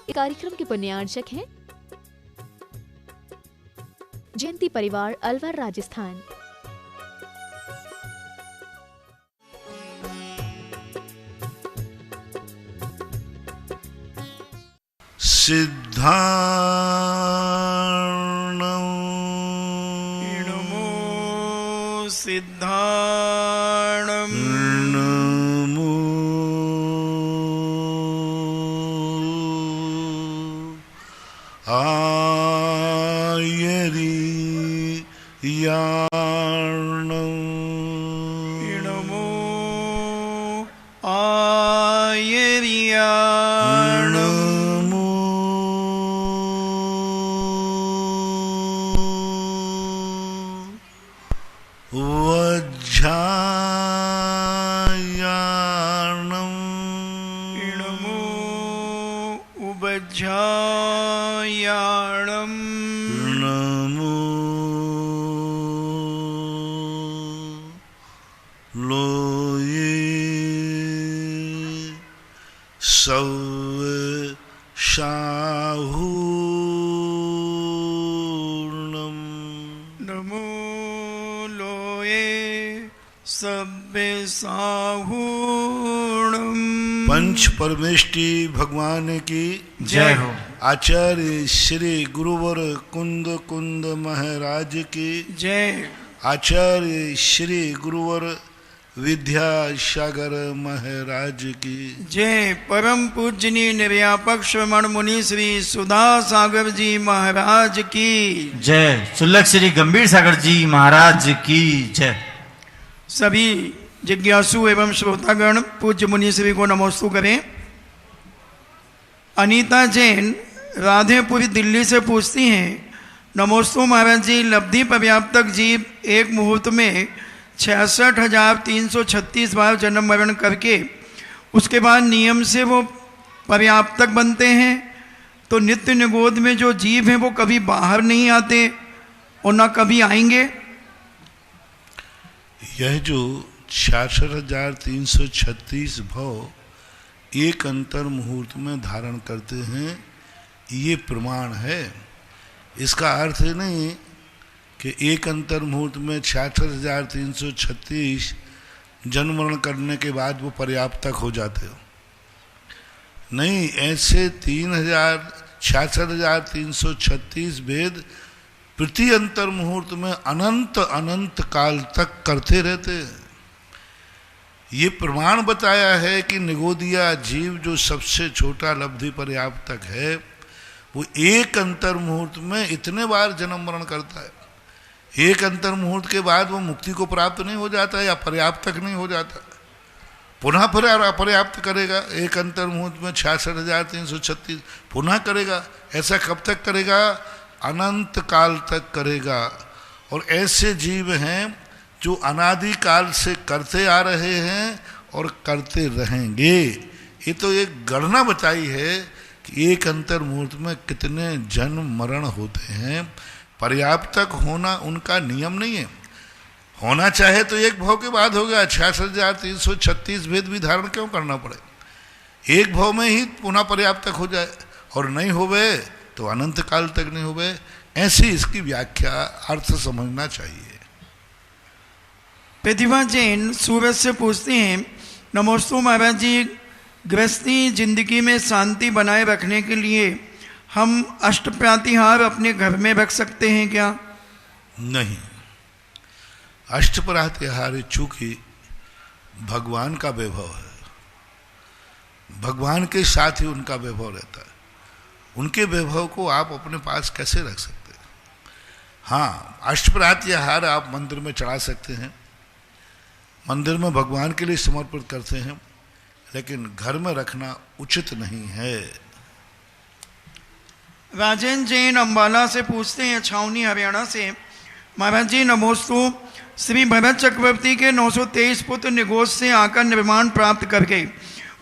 कार्यक्रम के पुण्यार्चक हैं जयंती परिवार अलवर राजस्थान। सिद्धार्णं नमो सिद्धार्णं नमो आयर्यार्णं नमो आयर्यार्णं वज्झायार्णं नमो उबज्झायार्णं नमो लोये सव्यशाहूर्णं नमो लोये सव्यसाहूर्णं। पंच परमेष्टि भगवान की जय हो। आचार्य श्री गुरुवर कुंद कुंद महाराज की जय। आचार्य श्री गुरुवर विद्यासागर महाराज की जय। परम पूजनीय निर्व्यापक श्रमण मुनि श्री सुधा सागर जी महाराज की जय। सुलभ श्री गंभीर सागर जी महाराज की जय। सभी जिज्ञासु एवं श्रोतागण पूज्य मुनि श्री को नमोस्तु करें। अनीता जैन राधेपुरी दिल्ली से पूछती हैं, नमोस्तु महाराज जी, लब्धि पर्याप्तक जीव एक मुहूर्त में 66,336 बार जन्म मरण करके उसके बाद नियम से वो पर्याप्तक बनते हैं, तो नित्य निगोद में जो जीव हैं वो कभी बाहर नहीं आते और ना कभी आएंगे। यह जो 66,336 भाव एक अंतर मुहूर्त में धारण करते हैं, ये प्रमाण है। इसका अर्थ नहीं कि एक अंतर मुहूर्त में 66,336 जन्म मरण करने के बाद वो पर्याप्तक हो जाते हो। नहीं, ऐसे 66,336 वेद प्रति अंतर मुहूर्त में अनंत अनंत काल तक करते रहते हैं। ये प्रमाण बताया है कि निगोदिया जीव जो सबसे छोटा लब्धि पर्याप्तक है, वो एक अंतर मुहूर्त में इतने बार जन्म मरण करता है। एक अंतर मुहूर्त के बाद वो मुक्ति को प्राप्त नहीं हो जाता या पर्याप्तक नहीं हो जाता, पुनः फिर अपर्याप्त करेगा। एक अंतर मुहूर्त में 66,336 पुनः करेगा। ऐसा कब तक करेगा? अनंत काल तक करेगा। और ऐसे जीव हैं जो अनादि काल से करते आ रहे हैं और करते रहेंगे। ये तो एक गणना बताई है कि एक अंतर मुहूर्त में कितने जन्म मरण होते हैं। पर्याप्तक होना उनका नियम नहीं है। होना चाहे तो एक भाव के बाद हो गया, 66,336 भेद भी धारण क्यों करना पड़े? एक भाव में ही पुनः पर्याप्तक हो जाए, और नहीं होवे तो अनंत काल तक नहीं होवे। ऐसी इसकी व्याख्या अर्थ समझना चाहिए। प्रतिभा जैन सूरत से पूछते हैं, नमोस्तु महाराज जी, गृहस्थी जिंदगी में शांति बनाए रखने के लिए हम अष्टप्रातिहार अपने घर में रख सकते हैं क्या? नहीं, अष्टप्रातिहार चूंकि भगवान का वैभव है, भगवान के साथ ही उनका वैभव रहता है। उनके वैभव को आप अपने पास कैसे रख सकते हैं? हाँ, अष्टप्रातिहार आप मंदिर में चढ़ा सकते हैं, मंदिर में भगवान के लिए समर्पित करते हैं, लेकिन घर में रखना उचित नहीं है। राजेंद्र जैन अंबाला से पूछते हैं, छावनी हरियाणा से, महाराज जी नमोस्तु, श्री भरत चक्रवर्ती के 923 पुत्र निगोद से आकर निर्माण प्राप्त कर गए।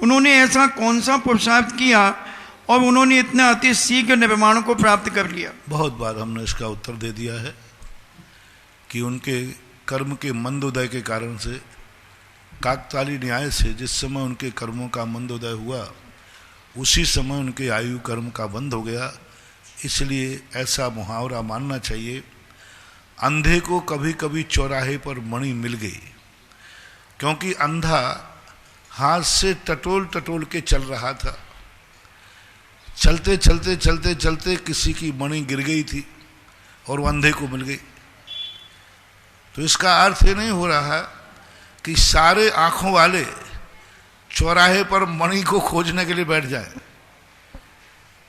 उन्होंने ऐसा कौन सा पुरुषार्थ किया और उन्होंने इतना अति शीघ्र निर्माण को प्राप्त कर लिया? बहुत बार हमने इसका उत्तर दे दिया है कि उनके कर्म के मंदोदय के कारण से, काकताली न्याय से जिस समय उनके कर्मों का मंदोदय हुआ, उसी समय उनके आयु कर्म का बंद हो गया। इसलिए ऐसा मुहावरा मानना चाहिए, अंधे को कभी कभी चौराहे पर मणि मिल गई, क्योंकि अंधा हाथ से टटोल टटोल के चल रहा था। चलते चलते चलते चलते किसी की मणि गिर गई थी और वो अंधे को मिल गई। तो इसका अर्थ ये नहीं हो रहा कि सारे आंखों वाले चौराहे पर मणि को खोजने के लिए बैठ जाए।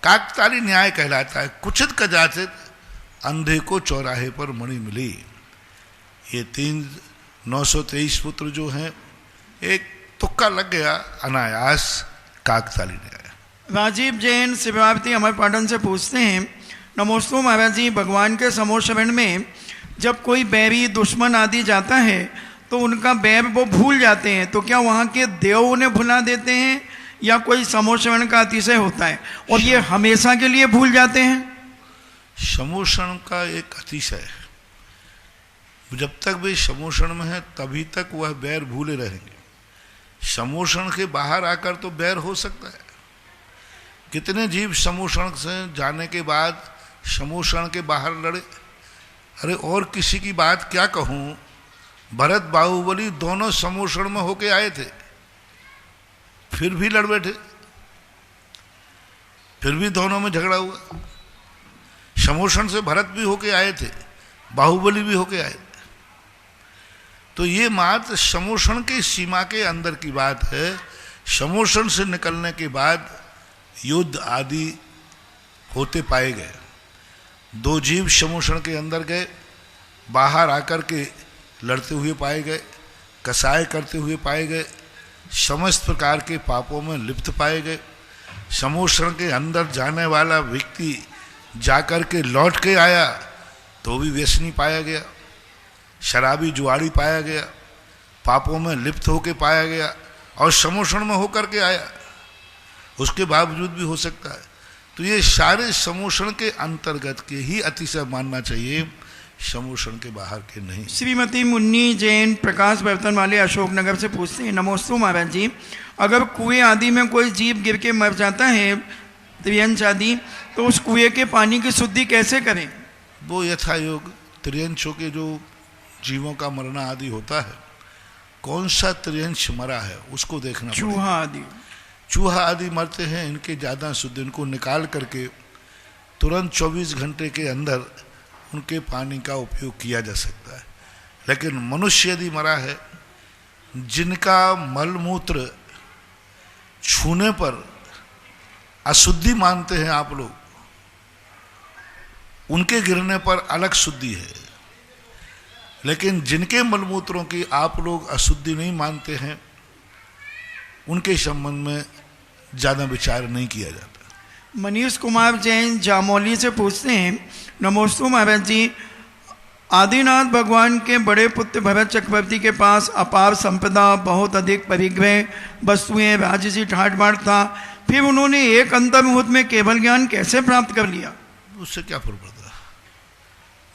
काकताली न्याय कहलाता है, कुचित कदाचित अंधे को चौराहे पर मणि मिली। ये 923 पुत्र जो हैं, एक तुक्का लग गया, अनायास काकताली न्याय। राजीव जैन शिवावती अमर पाटन से पूछते हैं, नमोस्तु महाराज जी, भगवान के समोशरण में जब कोई बैरी दुश्मन आदि जाता है तो उनका बैर वो भूल जाते हैं, तो क्या वहाँ के देव उन्हें भुला देते हैं या कोई समोशरण का अतिशय होता है और ये हमेशा के लिए भूल जाते हैं? समोषण का एक अतिशय है, जब तक वे समोषण में है तभी तक वह बैर भूले रहेंगे। समोषण के बाहर आकर तो बैर हो सकता है। कितने जीव समोषण से जाने के बाद समोषण के बाहर लड़े। अरे और किसी की बात क्या कहूं, भरत बाहुबली दोनों समोषण में होके आए थे, फिर भी लड़ बैठे, फिर भी दोनों में झगड़ा हुआ। समोषण से भरत भी होके आए थे, बाहुबली भी होके आए थे। तो ये मात्र समोषण के सीमा के अंदर की बात है। समोषण से निकलने के बाद युद्ध आदि होते पाए गए। दो जीव समोषण के अंदर गए, बाहर आकर के लड़ते हुए पाए गए, कसाय करते हुए पाए गए, समस्त प्रकार के पापों में लिप्त पाए गए। समोषण के अंदर जाने वाला व्यक्ति जाकर के लौट के आया तो भी व्यसनी पाया गया, शराबी जुआड़ी पाया गया, पापों में लिप्त होके पाया गया और समोषण में होकर के आया, उसके बावजूद भी हो सकता है। तो ये सारे समोषण के अंतर्गत के ही अतिशय मानना चाहिए, समोषण के बाहर के नहीं। श्रीमती मुन्नी जैन प्रकाश बर्तन वाले अशोकनगर से पूछते हैं, नमोस्तु महाराज जी, अगर कुएं आदि में कोई जीव गिर के मर जाता है, त्रियंश आदि, तो उस कुएं के पानी की शुद्धि कैसे करें? वो यथा योग त्रियंशों के जो जीवों का मरना आदि होता है, कौन सा त्रियंश मरा है उसको देखना। चूहा आदि, चूहा आदि मरते हैं, इनके ज़्यादा शुद्ध, इनको निकाल करके तुरंत 24 घंटे के अंदर उनके पानी का उपयोग किया जा सकता है। लेकिन मनुष्य यदि मरा है, जिनका मलमूत्र छूने पर अशुद्धि मानते हैं आप लोग, उनके गिरने पर अलग शुद्धि है। लेकिन जिनके मलमूत्रों की आप लोग अशुद्धि नहीं मानते हैं, उनके संबंध में ज़्यादा विचार नहीं किया जाता। मनीष कुमार जैन जामौली से पूछते हैं, नमोस्तु महाराज जी, आदिनाथ भगवान के बड़े पुत्र भरत चक्रवर्ती के पास अपार संपदा, बहुत अधिक परिग्रह, वस्तुएं, राजसी ठाट बाट था, फिर उन्होंने एक अंतर्मुहूर्त में केवल ज्ञान कैसे प्राप्त कर लिया? उससे क्या फर्क पड़ता?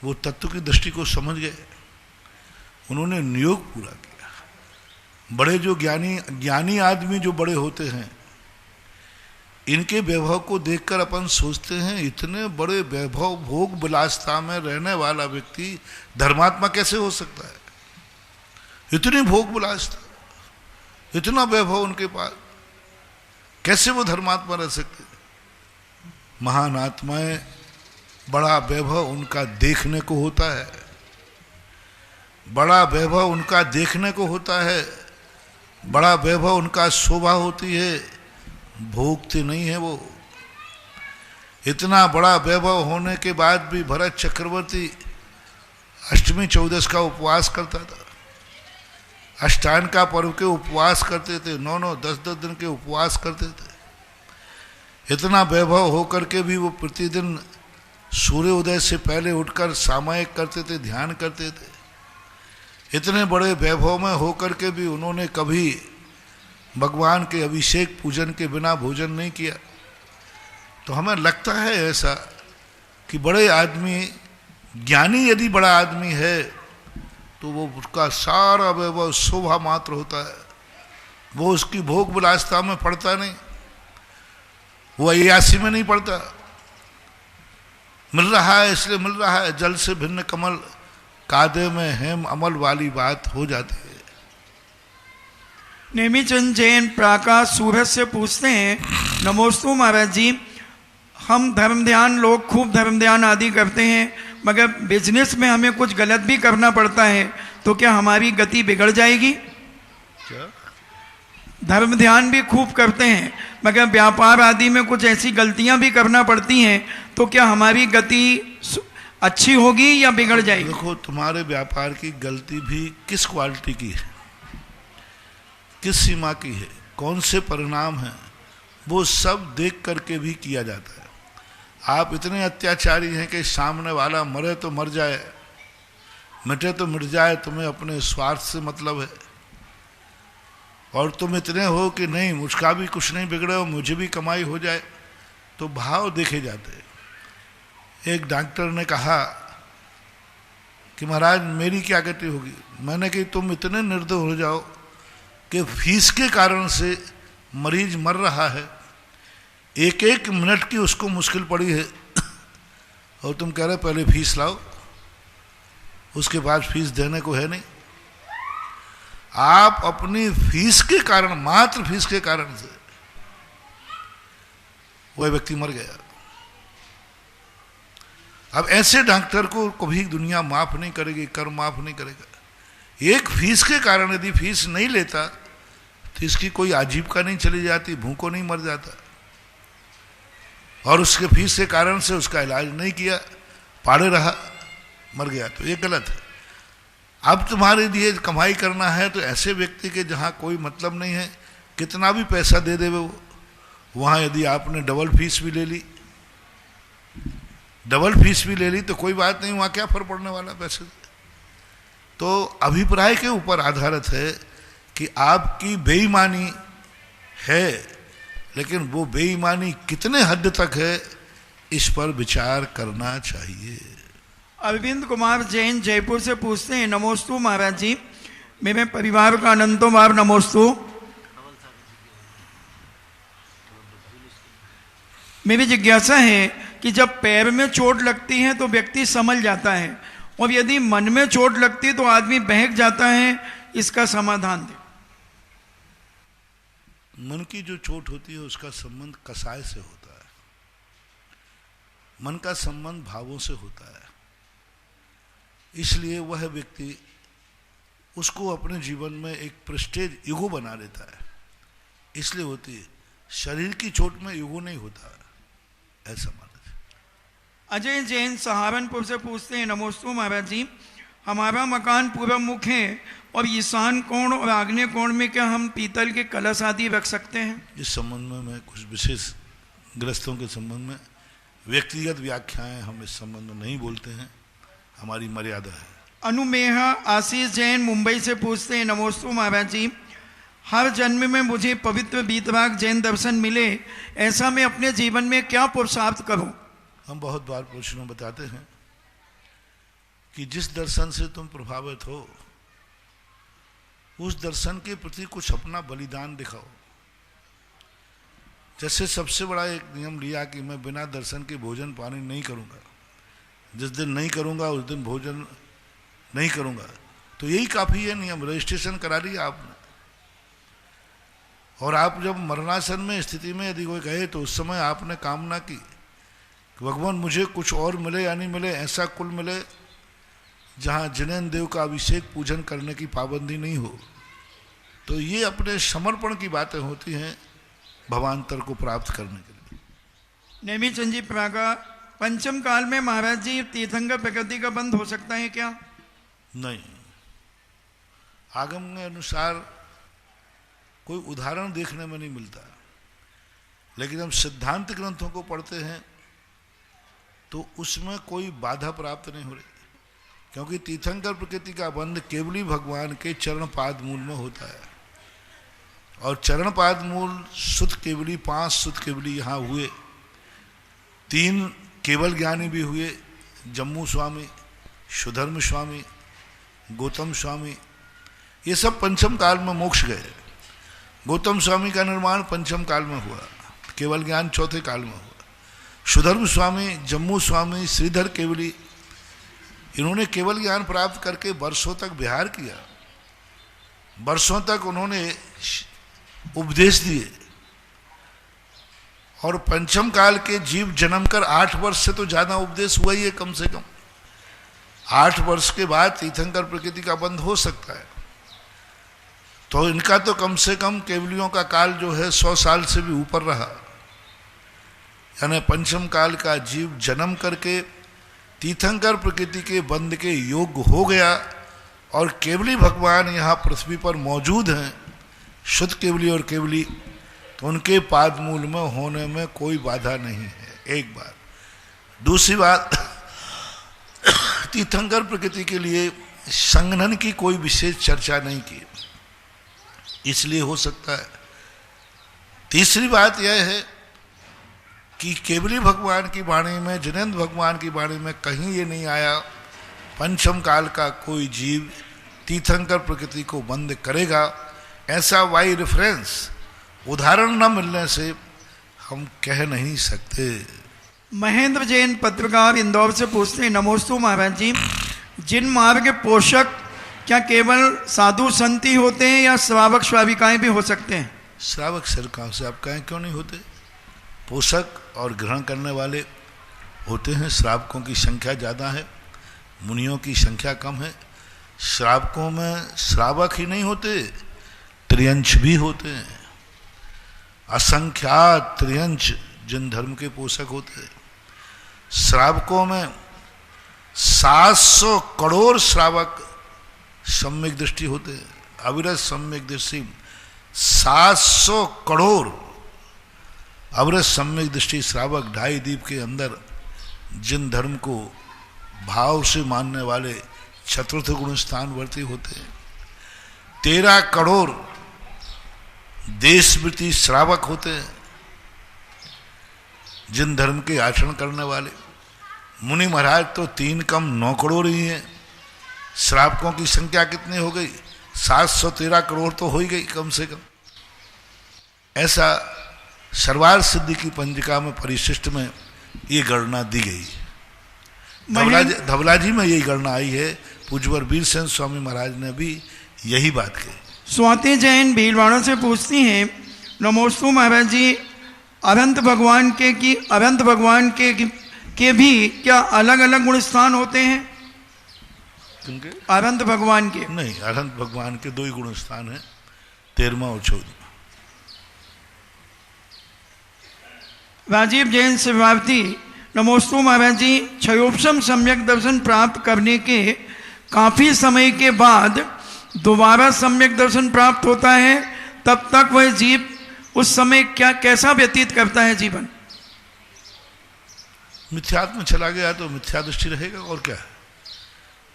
वो तत्व की दृष्टि को समझ गए, उन्होंने नियोग पूरा किया। बड़े जो ज्ञानी आदमी जो बड़े होते हैं, इनके वैभव को देखकर अपन सोचते हैं, इतने बड़े वैभव भोग विलासता में रहने वाला व्यक्ति धर्मात्मा कैसे हो सकता है? इतनी भोग विलासता, इतना वैभव उनके पास, कैसे वो धर्मात्मा रह सकते? महान आत्माएं, बड़ा वैभव उनका देखने को होता है, बड़ा वैभव उनका देखने को होता है, बड़ा वैभव उनका शोभा होती है, भोगते नहीं है वो। इतना बड़ा वैभव होने के बाद भी भरत चक्रवर्ती अष्टमी चौदस का उपवास करता था, अष्टान का पर्व के उपवास करते थे, 9-9, 10-10 दिन के उपवास करते थे। इतना वैभव होकर के भी वो प्रतिदिन सूर्योदय से पहले उठकर सामायिक करते थे, ध्यान करते थे। इतने बड़े वैभव में होकर के भी उन्होंने कभी भगवान के अभिषेक पूजन के बिना भोजन नहीं किया। तो हमें लगता है ऐसा कि बड़े आदमी, ज्ञानी यदि बड़ा आदमी है तो वो उसका सारा वैभव शोभा मात्र होता है, वो उसकी भोग विलासता में पड़ता नहीं। वो अय्यासी में नहीं पड़ता। मिल रहा है इसलिए मिल रहा है, जल से भिन्न कमल, कादे में हेम अमल वाली बात हो जाती है। नेमीचंद जैन प्राकाश सूरत से पूछते हैं, नमोस्तु महाराज जी, हम धर्म ध्यान, लोग खूब धर्म ध्यान आदि करते हैं, मगर बिजनेस में हमें कुछ गलत भी करना पड़ता है, तो क्या हमारी गति बिगड़ जाएगी? क्या? धर्म ध्यान भी खूब करते हैं, मगर व्यापार आदि में कुछ ऐसी गलतियां भी करना पड़ती हैं, तो क्या हमारी गति अच्छी होगी या बिगड़ जाएगी? देखो, तुम्हारे व्यापार की गलती भी किस क्वालिटी की है, किस सीमा की है, कौन से परिणाम हैं, वो सब देख करके भी किया जाता है। आप इतने अत्याचारी हैं कि सामने वाला मरे तो मर जाए, मिटे तो मिट जाए, तुम्हें अपने स्वार्थ से मतलब है, और तुम इतने हो कि नहीं मुझका भी कुछ नहीं बिगड़े और मुझे भी कमाई हो जाए, तो भाव देखे जाते हैं। एक डॉक्टर ने कहा कि महाराज मेरी क्या गति होगी? मैंने कही तुम इतने निर्दय हो जाओ कि फीस के कारण से मरीज मर रहा है, एक एक मिनट की उसको मुश्किल पड़ी है, और तुम कह रहे पहले फीस लाओ, उसके बाद फीस देने को है नहीं। आप अपनी फीस के कारण, मात्र फीस के कारण से वह व्यक्ति मर गया। अब ऐसे डॉक्टर को कभी दुनिया माफ नहीं करेगी, कर माफ नहीं करेगा। एक फीस के कारण यदि फीस नहीं लेता तो इसकी कोई आजीविका नहीं चली जाती, भूखों नहीं मर जाता, और उसके फीस के कारण से उसका इलाज नहीं किया, पाड़े रहा, मर गया, तो ये गलत है। अब तुम्हारे लिए कमाई करना है तो ऐसे व्यक्ति के जहाँ कोई मतलब नहीं है, कितना भी पैसा दे देवे वो, वहाँ यदि आपने डबल फीस भी ले ली, तो कोई बात नहीं, वहाँ क्या फर्क पड़ने वाला पैसे। तो अभिप्राय के ऊपर आधारित है कि आपकी बेईमानी है, लेकिन वो बेईमानी कितने हद तक है इस पर विचार करना चाहिए। अरविंद कुमार जैन जयपुर से पूछते हैं, नमोस्तु महाराज जी, मेरे परिवार का अनंतों बार नमोस्तु। मेरी जिज्ञासा है कि जब पैर में चोट लगती है तो व्यक्ति संभल जाता है, और यदि मन में चोट लगती है तो आदमी बहक जाता है, इसका समाधान दे। मन की जो चोट होती है उसका संबंध कसाय से होता है, मन का संबंध भावों से होता है, इसलिए वह व्यक्ति उसको अपने जीवन में एक प्रेस्टेज ईगो बना लेता है, इसलिए होती है। शरीर की चोट में ईगो नहीं होता, ऐसा माना। अजय जैन सहारनपुर से पूछते हैं, नमोस्तु महाराज जी, हमारा मकान पूर्व मुख है और ईशान कोण और आग्नेय कोण में क्या हम पीतल के कलश आदि रख सकते हैं? इस संबंध में मैं कुछ विशेष ग्रस्तों के संबंध में व्यक्तिगत व्याख्याएं हम इस संबंध में नहीं बोलते हैं, हमारी मर्यादा है। अनुमेहा आशीष जैन मुंबई से पूछते हैं, नमोस्तु महाराज जी, हर जन्म में मुझे पवित्र वीतराग जैन दर्शन मिले, ऐसा मैं अपने जीवन में क्या पुरुषार्थ करूं? हम बहुत बार प्रश्नों बताते हैं कि जिस दर्शन से तुम प्रभावित हो उस दर्शन के प्रति कुछ अपना बलिदान दिखाओ। जैसे सबसे बड़ा एक नियम लिया कि मैं बिना दर्शन के भोजन पानी नहीं करूंगा, जिस दिन नहीं करूंगा उस दिन भोजन नहीं करूंगा, तो यही काफी है नियम, रजिस्ट्रेशन करा लिया आपने। और आप जब मरणासन में स्थिति में यदि कोई कहे तो उस समय आपने कामना की कि भगवान मुझे कुछ और मिले या नहीं मिले, ऐसा कुल मिले जहाँ जिनेन्द्र देव का अभिषेक पूजन करने की पाबंदी नहीं हो। तो ये अपने समर्पण की बातें होती हैं भवांतर को प्राप्त करने के लिए। नेमीचंद जी प्रागा, पंचम काल में महाराज जी तीर्थंकर प्रकृति का बंध हो सकता है क्या? नहीं, आगम के अनुसार कोई उदाहरण देखने में नहीं मिलता, लेकिन हम सिद्धांत ग्रंथों को पढ़ते हैं तो उसमें कोई बाधा प्राप्त नहीं हो रही, क्योंकि तीर्थंकर प्रकृति का बंध केवली भगवान के चरण पाद मूल में होता है। और चरण पाद मूल सुत केवली, 5 सुत केवली यहाँ हुए, 3 केवल ज्ञानी भी हुए, जम्मू स्वामी, सुधर्म स्वामी, गौतम स्वामी, ये सब पंचम काल में मोक्ष गए। गौतम स्वामी का निर्माण पंचम काल में हुआ, केवल ज्ञान चौथे काल में हुआ। सुधर्म स्वामी, जम्मू स्वामी, श्रीधर केवली, इन्होंने केवल ज्ञान प्राप्त करके वर्षों तक विहार किया, वर्षों तक उन्होंने उपदेश दिए। और पंचम काल के जीव जन्म कर 8 वर्ष से तो ज्यादा उपदेश हुआ ही है, कम से कम 8 वर्ष के बाद तीर्थंकर प्रकृति का बंध हो सकता है। तो इनका तो कम से कम केवलियों का काल जो है 100 साल से भी ऊपर रहा। यानी पंचम काल का जीव जन्म करके तीर्थंकर प्रकृति के बंध के योग्य हो गया, और केवली भगवान यहाँ पृथ्वी पर मौजूद हैं, शुद्ध केवली और केवली, तो उनके पाद मूल में होने में कोई बाधा नहीं है, एक बात। दूसरी बात, तीर्थंकर प्रकृति के लिए संघनन की कोई विशेष चर्चा नहीं की, इसलिए हो सकता है। तीसरी बात यह है कि केवली भगवान की वाणी में, जिनेन्द्र भगवान की वाणी में कहीं ये नहीं आया पंचम काल का कोई जीव तीर्थंकर प्रकृति को बंद करेगा। ऐसा वाई रेफरेंस, उदाहरण न मिलने से हम कह नहीं सकते। महेंद्र जैन पत्रकार इंदौर से पूछते हैं, नमोस्तु महाराज जी, जिन मार्ग के पोषक क्या केवल साधु संत ही होते हैं या श्रावक श्राविकाएं भी हो सकते हैं? श्रावक सर कहाँ से, आप कहें क्यों नहीं होते? पोषक और ग्रहण करने वाले होते हैं। श्रावकों की संख्या ज़्यादा है, मुनियों की संख्या कम है। श्रावकों में श्रावक ही नहीं होते, त्रियंश भी होते हैं। असंख्यात त्रियंश जिन धर्म के पोषक होते हैं। श्रावकों में 700 करोड़ श्रावक सम्यक दृष्टि होते हैं, अविरत सम्यक दृष्टि 700 करोड़ अविरत सम्यक दृष्टि श्रावक 2.5 द्वीप के अंदर जिन धर्म को भाव से मानने वाले चतुर्थ गुण स्थानवर्ती होते हैं। 13 करोड़ देशवृत्ति श्रावक होते हैं जिन धर्म के आचरण करने वाले। मुनि महाराज तो 3 कम 9 करोड़ ही हैं। श्रावकों की संख्या कितनी हो गई? 713 करोड़ तो हो ही गई कम से कम। ऐसा सर्वार सिद्धि की पंजिका में परिशिष्ट में ये गणना दी गई। धवलाजी में यही गणना आई है। पूज्यवर वीरसेन स्वामी महाराज ने भी यही बात कही। स्वाति जैन भीलवाड़ा से पूछती हैं, नमोस्तु महाराज जी, अनंत भगवान के भी क्या अलग अलग गुण स्थान होते हैं? क्योंकि अनंत भगवान के नहीं, अनंत भगवान के 2 ही गुण स्थान है, 13वां और 14वां। राजीव जैन शिवार्थी, नमोस्तु महाराज जी, क्षयोपम सम्यक दर्शन प्राप्त करने के काफी समय के बाद दोबारा सम्यक दर्शन प्राप्त होता है, तब तक वह जीव उस समय कैसा व्यतीत करता है जीवन? मिथ्यात्व में चला गया तो मिथ्या दृष्टि रहेगा, और क्या है।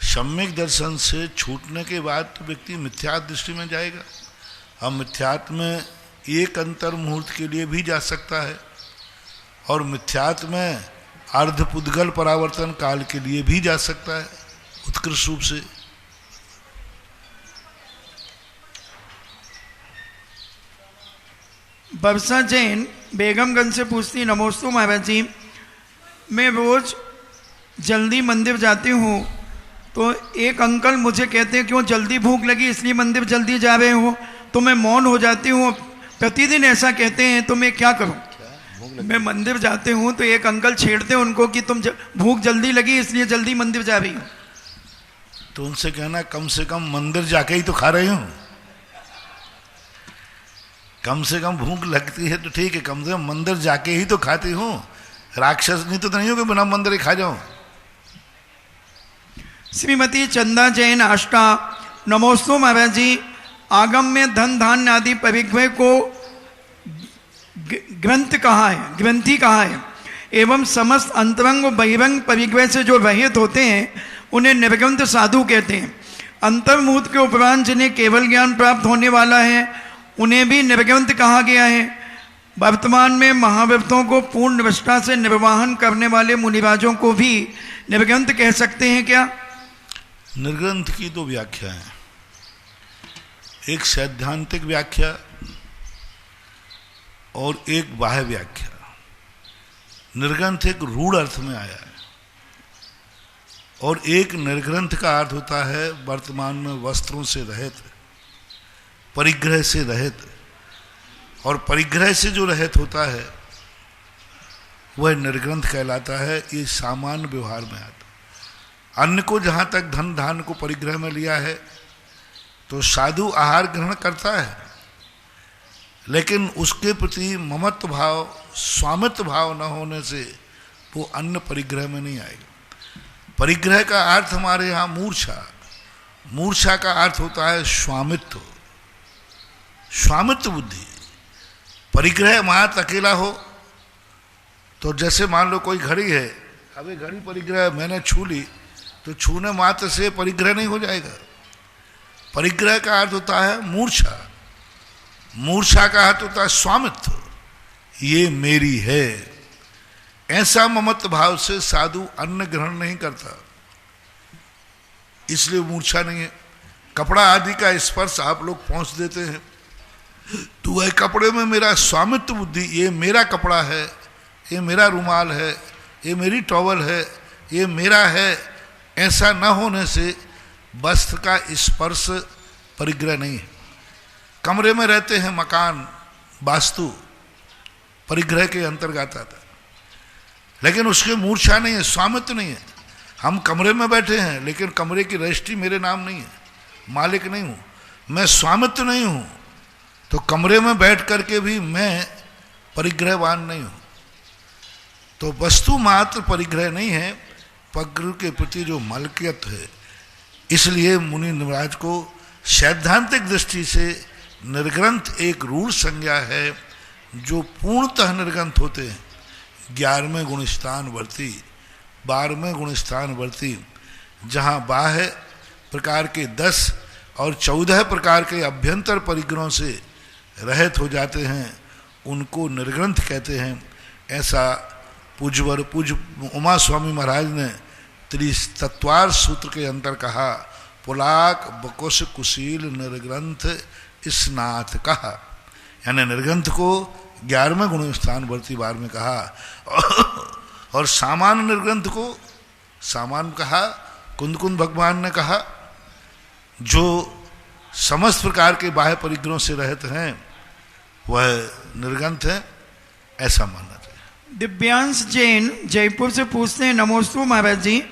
सम्यक दर्शन से छूटने के बाद तो व्यक्ति मिथ्या दृष्टि में जाएगा। अब मिथ्यात्व में एक अंतर मुहूर्त के लिए भी जा सकता है, और मिथ्यात्व में अर्धपुद्गल परावर्तन काल के लिए भी जा सकता है उत्कृष्ट रूप से। वर्षा जैन बेगमगंज से पूछती, नमोस्तु महाराज जी, मैं रोज जल्दी मंदिर जाती हूँ, तो एक अंकल मुझे कहते हैं क्यों जल्दी भूख लगी इसलिए मंदिर जल्दी जा रहे हो, तो मैं मौन हो जाती हूँ। प्रतिदिन ऐसा कहते हैं, तो मैं क्या करूँ? मैं मंदिर जाते हूँ तो एक अंकल छेड़ते हैं उनको कि तुम भूख जल्दी लगी इसलिए जल्दी मंदिर जा रही हो। तो उनसे कहना कम से कम मंदिर जाके ही तो खा रही हूँ। कम से कम भूख लगती है तो ठीक है, कम से कम मंदिर जाके ही तो खाती हूँ। राक्षस नहीं तो नहीं हो कि बिना मंदिर ही खा जाऊं। श्रीमती चंदा जैन आष्टा, नमोस्तु महाराज जी, आगम में धन धान्य आदि परिग्रह को ग्रंथि कहा है, एवं समस्त अंतरंग बहिरंग परिग्रह से जो रहित होते हैं उन्हें निर्ग्रंथ साधु कहते हैं। अंतर्मुहूर्त के उपरांत जिन्हें केवल ज्ञान प्राप्त होने वाला है उन्हें भी निर्ग्रंथ कहा गया है। वर्तमान में महाव्रतों को पूर्ण निष्ठा से निर्वाहन करने वाले मुनिराजों को भी निर्ग्रंथ कह सकते हैं क्या? निर्ग्रंथ की दो व्याख्या है, एक सैद्धांतिक व्याख्या, और एक बाह्य व्याख्या। निर्ग्रंथ एक रूढ़ अर्थ में आया है, और एक निर्ग्रंथ का अर्थ होता है वर्तमान में वस्त्रों से रहित, परिग्रह से रहित, और परिग्रह से जो रहित होता है वह निर्ग्रंथ कहलाता है। ये सामान्य व्यवहार में आता। अन्न को जहाँ तक धन धान को परिग्रह में लिया है तो साधु आहार ग्रहण करता है, लेकिन उसके प्रति ममत्व भाव, स्वामित्व भाव न होने से वो अन्न परिग्रह में नहीं आएगा। परिग्रह का अर्थ हमारे यहाँ मूर्छा, मूर्छा का अर्थ होता है स्वामित्व, स्वामित्व बुद्धि। परिग्रह मात्र अकेला हो तो जैसे मान लो कोई घड़ी है, अभी घड़ी परिग्रह मैंने छू ली तो छूने मात्र से परिग्रह नहीं हो जाएगा। परिग्रह का अर्थ होता है मूर्छा, मूर्छा का अर्थ होता है स्वामित्व, ये मेरी है। ऐसा ममत्व भाव से साधु अन्न ग्रहण नहीं करता, इसलिए मूर्छा नहीं है। कपड़ा आदि का स्पर्श आप लोग पहुंच देते हैं तो वह कपड़े में मेरा स्वामित्व बुद्धि, ये मेरा कपड़ा है, ये मेरा रुमाल है, ये मेरी टॉवल है, ये मेरा है, ऐसा न होने से वस्त्र का स्पर्श परिग्रह नहीं है। कमरे में रहते हैं, मकान, वास्तु परिग्रह के अंतर्गत आता है, लेकिन उसके मूर्छा नहीं है, स्वामित्व नहीं है। हम कमरे में बैठे हैं लेकिन कमरे की रजिस्ट्री मेरे नाम नहीं है, मालिक नहीं हूँ, मैं स्वामित्व नहीं हूँ, तो कमरे में बैठ करके भी मैं परिग्रहवान नहीं हूँ। तो वस्तु मात्र परिग्रह नहीं है, प्रकृति के प्रति जो मलकियत है। इसलिए मुनि महाराज को सैद्धांतिक दृष्टि से निर्ग्रंथ एक रूढ़ संज्ञा है, जो पूर्णतः निर्ग्रंथ होते हैं। 11वें गुणस्थान वर्ती, 12वें गुणस्थान वर्ती, जहाँ बाह्य प्रकार के 10 और 14 प्रकार के अभ्यंतर परिग्रहों से रहित हो जाते हैं, उनको निर्ग्रंथ कहते हैं। ऐसा पूज्यवर पूज्य उमा स्वामी महाराज ने त्रितत्वार सूत्र के अंदर कहा, पुलाक बकुश कुशील निर्ग्रंथ स्नात कहा, यानी निर्ग्रंथ को 11वें गुण स्थान वर्ती बार में कहा, और सामान्य निर्ग्रंथ को सामान्य कहा। कुंद कुंद भगवान ने कहा जो समस्त प्रकार के बाह्य परिग्रहों से रहित हैं वह निर्ग्रंथ है, ऐसा मानना चाहिए। दिव्यांश जैन जयपुर से पूछते हैं, नमोस्तु महाराज जी,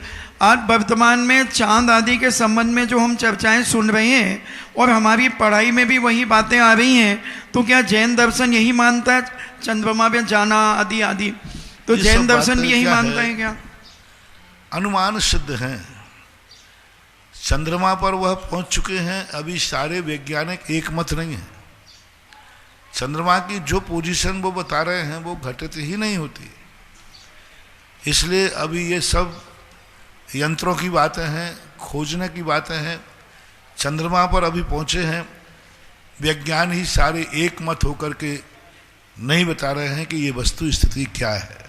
आज वर्तमान में चांद आदि के संबंध में जो हम चर्चाएं सुन रहे हैं और हमारी पढ़ाई में भी वही बातें आ रही हैं, तो क्या जैन दर्शन यही मानता है चंद्रमा में जाना आदि आदि? तो जैन दर्शन भी यही मानता है क्या? अनुमान सिद्ध हैं, चंद्रमा पर वह पहुंच चुके हैं। अभी सारे वैज्ञानिक एक मत नहीं है। चंद्रमा की जो पोजीशन वो बता रहे हैं वो घटित ही नहीं होती, इसलिए अभी ये सब यंत्रों की बातें हैं, खोजने की बातें हैं। चंद्रमा पर अभी पहुंचे हैं, विज्ञान ही सारे एक मत होकर के नहीं बता रहे हैं कि ये वस्तु स्थिति क्या है।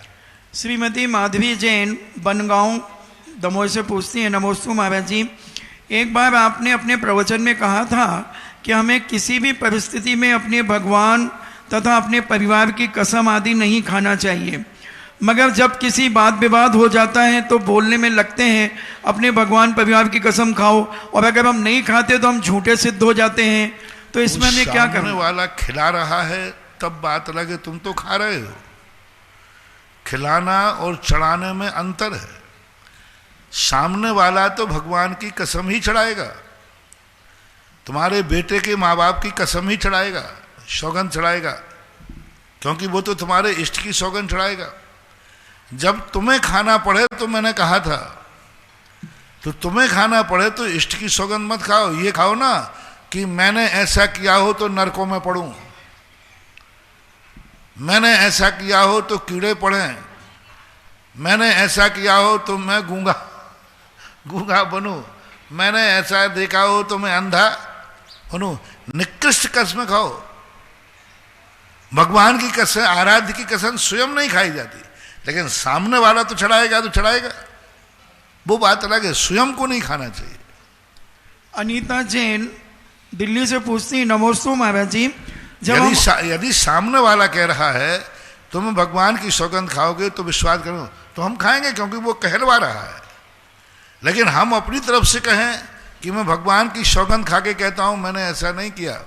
श्रीमती माधवी जैन बनगांव दमोह से पूछती हैं, नमोस्तु महाराज जी, एक बार आपने अपने प्रवचन में कहा था कि हमें किसी भी परिस्थिति में अपने भगवान तथा अपने परिवार की कसम आदि नहीं खाना चाहिए, मगर जब किसी बात विवाद हो जाता है तो बोलने में लगते हैं अपने भगवान परिवार की कसम खाओ, और अगर हम नहीं खाते तो हम झूठे सिद्ध हो जाते हैं। तो इसमें हमें क्या करना? सामने वाला खिला रहा है तब बात लगे, तुम तो खा रहे हो। खिलाना और चढ़ाने में अंतर है। सामने वाला तो भगवान की कसम ही चढ़ाएगा, तुम्हारे बेटे के माँ बाप की कसम ही चढ़ाएगा, सौगंध चढ़ाएगा, क्योंकि वो तो तुम्हारे इष्ट की सौगंध चढ़ाएगा। जब तुम्हें खाना पड़े, तो मैंने कहा था, तो तुम्हें खाना पड़े तो इष्ट की सौगंध मत खाओ, ये खाओ ना कि मैंने ऐसा किया हो तो नरकों में पड़ूं, मैंने ऐसा किया हो तो कीड़े पड़े, मैंने ऐसा किया हो तो मैं गूंगा बनूं, मैंने ऐसा देखा हो तो मैं अंधा बनूं। निकृष्ट कसम खाओ। भगवान की कसम, आराध्य की कसम स्वयं नहीं खाई जाती, लेकिन सामने वाला तो चढ़ाएगा तो चढ़ाएगा, वो बात अलग है, स्वयं को नहीं खाना चाहिए। अनीता जैन दिल्ली से पूछती, नमोस्तु महाराज जी, यदि सामने वाला कह रहा है तुम भगवान की सौगंध खाओगे तो विश्वास करो, तो हम खाएंगे क्योंकि वो कहलवा रहा है। लेकिन हम अपनी तरफ से कहें कि मैं भगवान की सौगंध खा के कहता हूं मैंने ऐसा नहीं किया,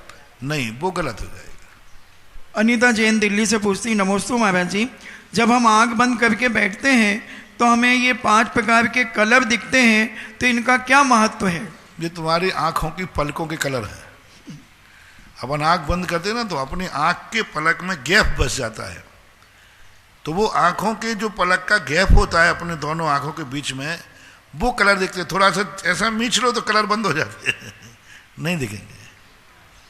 नहीं, वो गलत हो जाएगा। अनीता जैन दिल्ली से पूछती, नमोस्तु महाराज जी, जब हम आंख बंद करके बैठते हैं तो हमें ये 5 प्रकार के कलर दिखते हैं, तो इनका क्या महत्व है? ये तुम्हारी आंखों की पलकों के कलर है। अपन आंख बंद करते हैं ना तो अपनी आंख के पलक में गैप बस जाता है, तो वो आंखों के जो पलक का गैप होता है अपने दोनों आंखों के बीच में, वो कलर दिखते हैं। थोड़ा सा ऐसा मीच लो तो कलर बंद हो जाते हैं, नहीं दिखेंगे।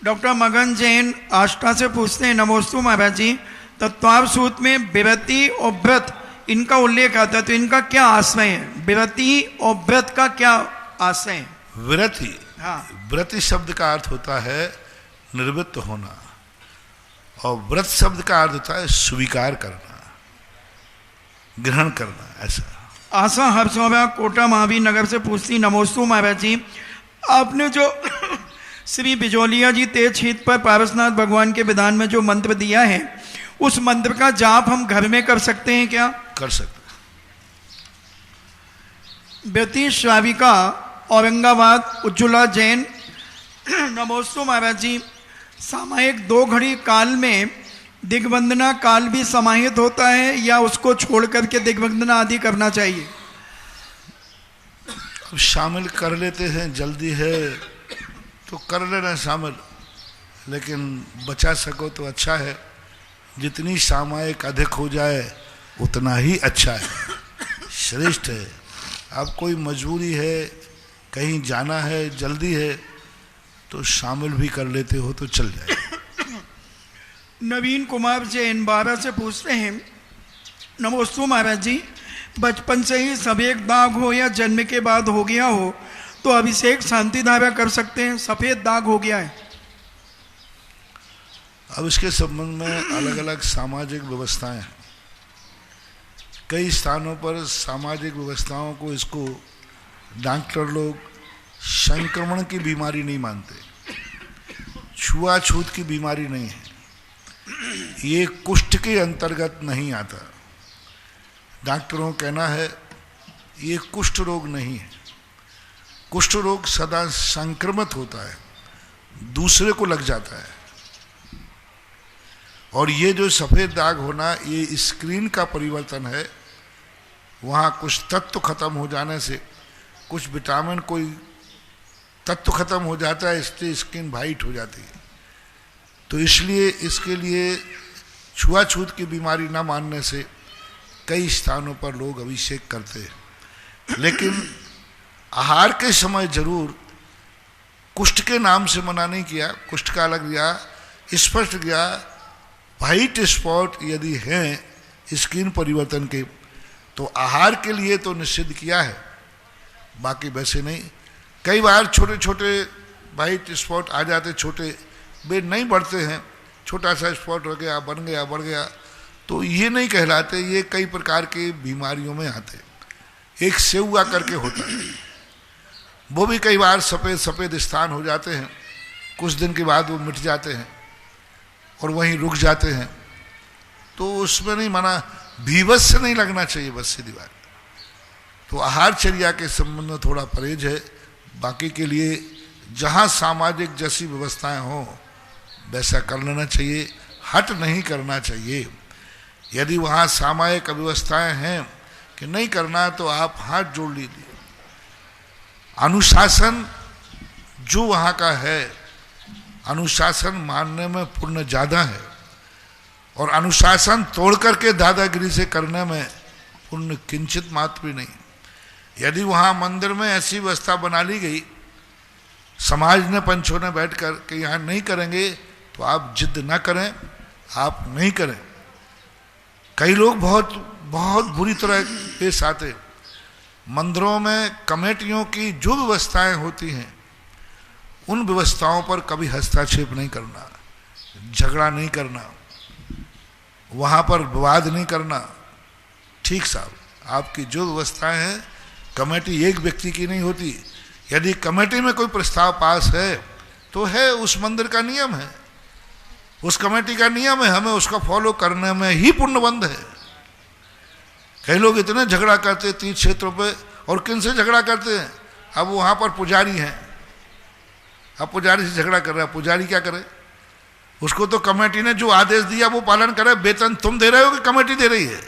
डॉक्टर मगन जैन आष्टा से पूछते हैं, नमोस्तु महाराज जी, तत्वाव सूत्र में विरति और व्रत इनका उल्लेख आता है, तो इनका क्या आशय है? विरति और व्रत का क्या आशय है? विरति, हाँ, व्रति शब्द का अर्थ होता है निवृत्त होना, और व्रत शब्द का अर्थ होता है स्वीकार करना, ग्रहण करना। ऐसा आशा हर्षोभा कोटा महावीर नगर से पूछती, नमोस्तु महाराज जी, आपने जो श्री बिजोलिया जी तेज हित पर पारसनाथ भगवान के विधान में जो मंत्र दिया है, उस मंत्र का जाप हम घर में कर सकते हैं क्या? कर सकते। व्यति श्राविका औरंगाबाद उज्ज्वला जैन, नमोस्तु महाराज जी, सामायिक 2 घड़ी काल में दिग्वंदना काल भी समाहित होता है या उसको छोड़ करके दिग्वंदना आदि करना चाहिए? अब शामिल कर लेते हैं, जल्दी है तो कर लेना शामिल, लेकिन बचा सको तो अच्छा है। जितनी सामायिक अधिक हो जाए उतना ही अच्छा है, श्रेष्ठ है। अब कोई मजबूरी है, कहीं जाना है, जल्दी है, तो शामिल भी कर लेते हो तो चल जाए। नवीन कुमार जैन 12 से पूछते हैं, नमोस्तु महाराज जी, बचपन से ही सफेद दाग हो या जन्म के बाद हो गया हो तो अभिषेक शांति धारा कर सकते हैं? सफेद दाग हो गया है। अब इसके संबंध में अलग अलग सामाजिक व्यवस्थाएं हैं। कई स्थानों पर सामाजिक व्यवस्थाओं को इसको डॉक्टर लोग संक्रमण की बीमारी नहीं मानते, छुआछूत की बीमारी नहीं है, ये कुष्ठ के अंतर्गत नहीं आता। डॉक्टरों का कहना है ये कुष्ठ रोग नहीं है, कुष्ठ रोग सदा संक्रमित होता है, दूसरे को लग जाता है। और ये जो सफ़ेद दाग होना ये स्क्रीन का परिवर्तन है, वहाँ कुछ तत्व खत्म हो जाने से, कुछ विटामिन कोई तत्व खत्म हो जाता है, इससे स्किन वाइट हो जाती है। तो इसलिए इसके लिए छुआछूत की बीमारी ना मानने से कई स्थानों पर लोग अभिषेक करते हैं। लेकिन आहार के समय जरूर कुष्ठ के नाम से मना नहीं किया, कुष्ठ का अलग गया, स्पष्ट गया। वाइट स्पॉट यदि हैं स्किन परिवर्तन के तो आहार के लिए तो निषिद्ध किया है, बाकी वैसे नहीं। कई बार छोटे छोटे वाइट स्पॉट आ जाते, छोटे वे नहीं बढ़ते हैं, छोटा सा स्पॉट हो गया, बन गया, बढ़ गया, तो ये नहीं कहलाते, ये कई प्रकार की बीमारियों में आते। एक सेउआ करके होता है, वो भी कई बार सफ़ेद सफ़ेद स्थान हो जाते हैं, कुछ दिन के बाद वो मिट जाते हैं और वहीं रुक जाते हैं, तो उसमें नहीं माना, भीवस से नहीं लगना चाहिए, बस सीधी बात। तो आहारचर्या के संबंध में थोड़ा परहेज है, बाकी के लिए जहाँ सामाजिक जैसी व्यवस्थाएं हों वैसा कर लेना चाहिए, हट नहीं करना चाहिए। यदि वहाँ सामाजिक व्यवस्थाएं हैं कि नहीं करना तो आप हाथ जोड़ लीजिए। अनुशासन जो वहाँ का है, अनुशासन मानने में पुण्य ज़्यादा है, और अनुशासन तोड़ करके दादागिरी से करने में पुण्य किंचित मात्र भी नहीं। यदि वहाँ मंदिर में ऐसी व्यवस्था बना ली गई, समाज ने पंचों ने बैठ कर कि यहाँ नहीं करेंगे, तो आप जिद ना करें, आप नहीं करें। कई लोग बहुत बहुत बुरी तरह पेश आते। मंदिरों में कमेटियों की जो व्यवस्थाएं होती हैं उन व्यवस्थाओं पर कभी हस्तक्षेप नहीं करना, झगड़ा नहीं करना, वहाँ पर विवाद नहीं करना। ठीक साहब, आपकी जो व्यवस्थाएं हैं, कमेटी एक व्यक्ति की नहीं होती। यदि कमेटी में कोई प्रस्ताव पास है तो है, उस मंदिर का नियम है, उस कमेटी का नियम है, हमें उसका फॉलो करने में ही पुण्यबंध है। कई लोग इतने झगड़ा करते तीर्थ क्षेत्रों पे, और किन से झगड़ा करते हैं? अब वहाँ पर पुजारी हैं, अब पुजारी से झगड़ा कर रहा है, पुजारी क्या करे? उसको तो कमेटी ने जो आदेश दिया वो पालन करे। वेतन तुम दे रहे हो कि कमेटी दे रही है?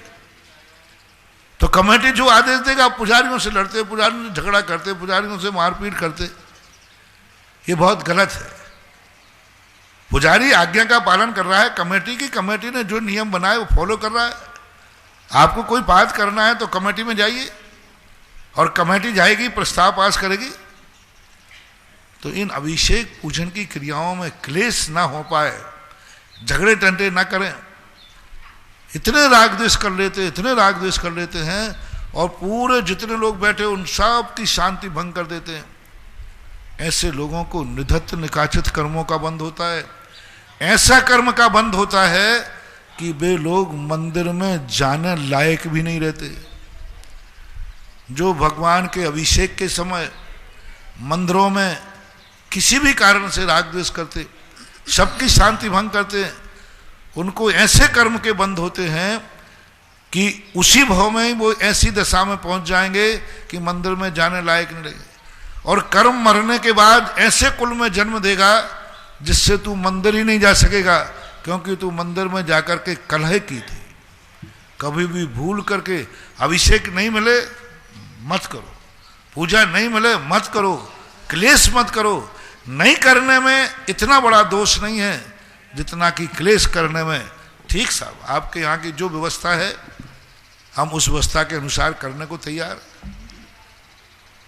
तो कमेटी जो आदेश देगा, आप पुजारियों से लड़ते, पुजारियों से झगड़ा करते, पुजारियों से मारपीट करते, ये बहुत गलत है। पुजारी आज्ञा का पालन कर रहा है कमेटी की, कमेटी ने जो नियम बनाए वो फॉलो कर रहा है। आपको कोई बात करना है तो कमेटी में जाइए, और कमेटी जाएगी, प्रस्ताव पास करेगी। तो इन अभिषेक पूजन की क्रियाओं में क्लेश ना हो पाए, झगड़े टंटे ना करें। इतने राग द्वेष कर लेते, इतने राग द्वेष कर लेते हैं, और पूरे जितने लोग बैठे उन सब की शांति भंग कर देते हैं। ऐसे लोगों को निधत्त निकाचित कर्मों का बंध होता है। ऐसा कर्म का बंध होता है कि वे लोग मंदिर में जाने लायक भी नहीं रहते। जो भगवान के अभिषेक के समय मंदिरों में किसी भी कारण से राग द्वेष करते, सबकी शांति भंग करते हैं, उनको ऐसे कर्म के बंध होते हैं कि उसी भाव में ही वो ऐसी दशा में पहुंच जाएंगे कि मंदिर में जाने लायक नहीं रहेंगे। और कर्म मरने के बाद ऐसे कुल में जन्म देगा जिससे तू मंदिर ही नहीं जा सकेगा, क्योंकि तू मंदिर में जाकर के कलह की थी। कभी भी भूल करके अभिषेक नहीं मिले मत करो, पूजा नहीं मिले मत करो, क्लेश मत करो। नहीं करने में इतना बड़ा दोष नहीं है जितना कि क्लेश करने में। ठीक साहब, आपके यहाँ की जो व्यवस्था है हम उस व्यवस्था के अनुसार करने को तैयार।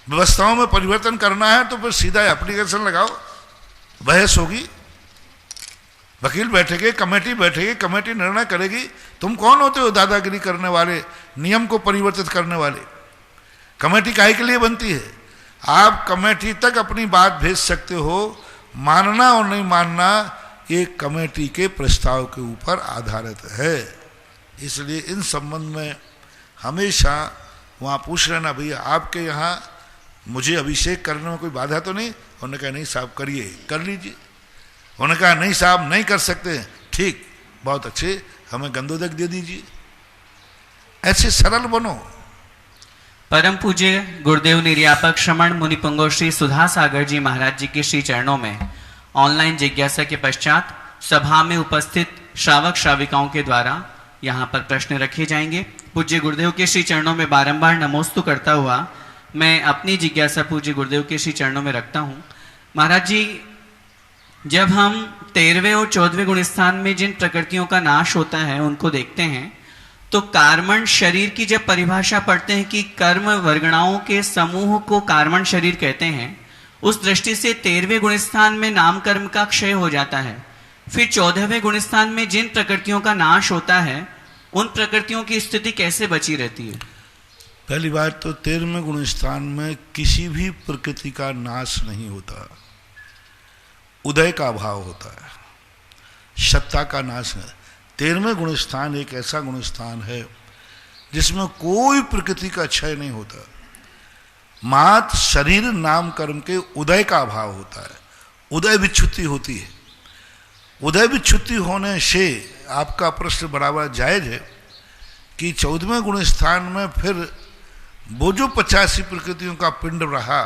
व्यवस्थाओं में परिवर्तन करना है तो फिर सीधा एप्लीकेशन लगाओ, बहस होगी, वकील बैठेंगे, कमेटी बैठेगी, कमेटी निर्णय करेगी। तुम कौन होते हो दादागिरी करने वाले, नियम को परिवर्तित करने वाले? कमेटी काहे के लिए बनती है? आप कमेटी तक अपनी बात भेज सकते हो, मानना और नहीं मानना ये कमेटी के प्रस्ताव के ऊपर आधारित है। इसलिए इन संबंध में हमेशा वहाँ पूछ लेना, भैया आपके यहाँ मुझे अभिषेक करने में कोई बाधा तो नहीं? उन्होंने कहा नहीं साहब करिए, कर लीजिए। उन्होंने कहा नहीं साहब नहीं कर सकते, ठीक, बहुत अच्छे, हमें गंधोदक दे दीजिए। ऐसे सरल बनो। परम पूज्य गुरुदेव निर्यापक श्रमण मुनि पुंगव श्री सुधा सागर जी महाराज जी के श्री चरणों में ऑनलाइन जिज्ञासा के पश्चात सभा में उपस्थित श्रावक श्राविकाओं के द्वारा यहाँ पर प्रश्न रखे जाएंगे। पूज्य गुरुदेव के श्री चरणों में बारंबार नमोस्तु करता हुआ मैं अपनी जिज्ञासा पूज्य गुरुदेव के श्री चरणों में रखता हूँ। महाराज जी, जब हम 13वें और 14वें गुण स्थान में जिन प्रकृतियों का नाश होता है उनको देखते हैं, तो कार्मण शरीर की जब परिभाषा पढ़ते हैं कि कर्म वर्गणाओं के समूह को कार्मण शरीर कहते हैं, उस दृष्टि से 13वें गुण स्थान में नाम कर्म का क्षय हो जाता है। फिर 14वें गुण स्थान में जिन प्रकृतियों का नाश होता है उन प्रकृतियों की स्थिति कैसे बची रहती है? पहली बात तो 13वें गुण स्थान में किसी भी प्रकृति का नाश नहीं होता, उदय का अभाव होता है, सत्ता का नाश है। 13वें गुण स्थान एक ऐसा गुण स्थान है जिसमें कोई प्रकृति का क्षय नहीं होता, मात्र शरीर नाम कर्म के उदय का अभाव होता है, उदय विच्छुत्ति होती है। उदय विच्छुत्ति होने से आपका प्रश्न बराबर जायज है कि 14वें गुण स्थान में फिर वो जो 85 प्रकृतियों का पिंड रहा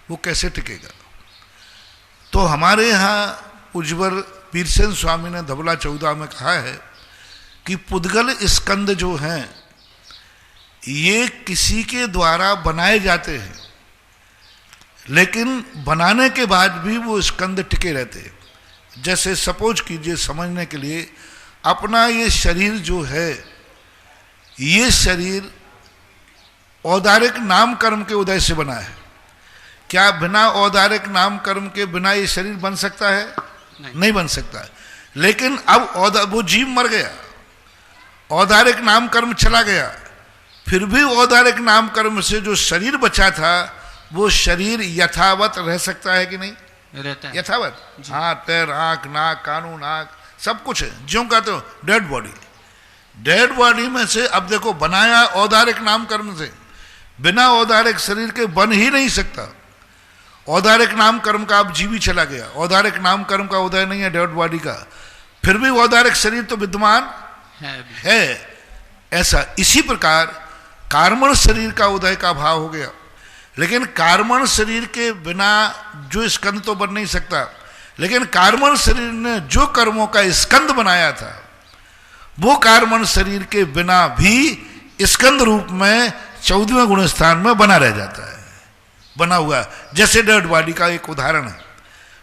वो कैसे टिकेगा? तो हमारे यहाँ उज्ज्वल पीरसेन स्वामी ने धबला 14 में कहा है कि पुद्गल स्कंद जो हैं ये किसी के द्वारा बनाए जाते हैं, लेकिन बनाने के बाद भी वो स्कंद टिके रहते हैं। जैसे सपोज कीजिए समझने के लिए, अपना ये शरीर जो है, ये शरीर औदारिक नाम कर्म के उदय से बना है। क्या बिना औदारिक नाम कर्म के बिना ये शरीर बन सकता है? नहीं बन सकता है। लेकिन अब वो जीव मर गया, औदारिक नाम कर्म चला गया, फिर भी औदारिक नाम कर्म से जो शरीर बचा था वो शरीर यथावत रह सकता है कि नहीं? रहता है यथावत। हाथ पैर आंख नाक कानून नाक सब कुछ है, ज्यों कहते हो डेड बॉडी। डेड बॉडी में से अब देखो बनाया औदारिक नाम कर्म से, बिना औदारिक शरीर के बन ही नहीं सकता। औदारिक नाम कर्म का अब जीवी चला गया, औदारिक नाम कर्म का उदय नहीं है डेड बॉडी का। फिर भी औदारिक शरीर तो विद्यमान है। ऐसा इसी प्रकार कार्मण शरीर का उदय का भाव हो गया, लेकिन कार्मण शरीर के बिना जो स्कंद तो बन नहीं सकता, लेकिन कार्मण शरीर ने जो कर्मों का स्कंद बनाया था वो कार्मण शरीर के बिना भी स्कंद रूप में 14वें गुण स्थान में बना रह जाता है, बना हुआ, जैसे डेड बॉडी का एक उदाहरण है।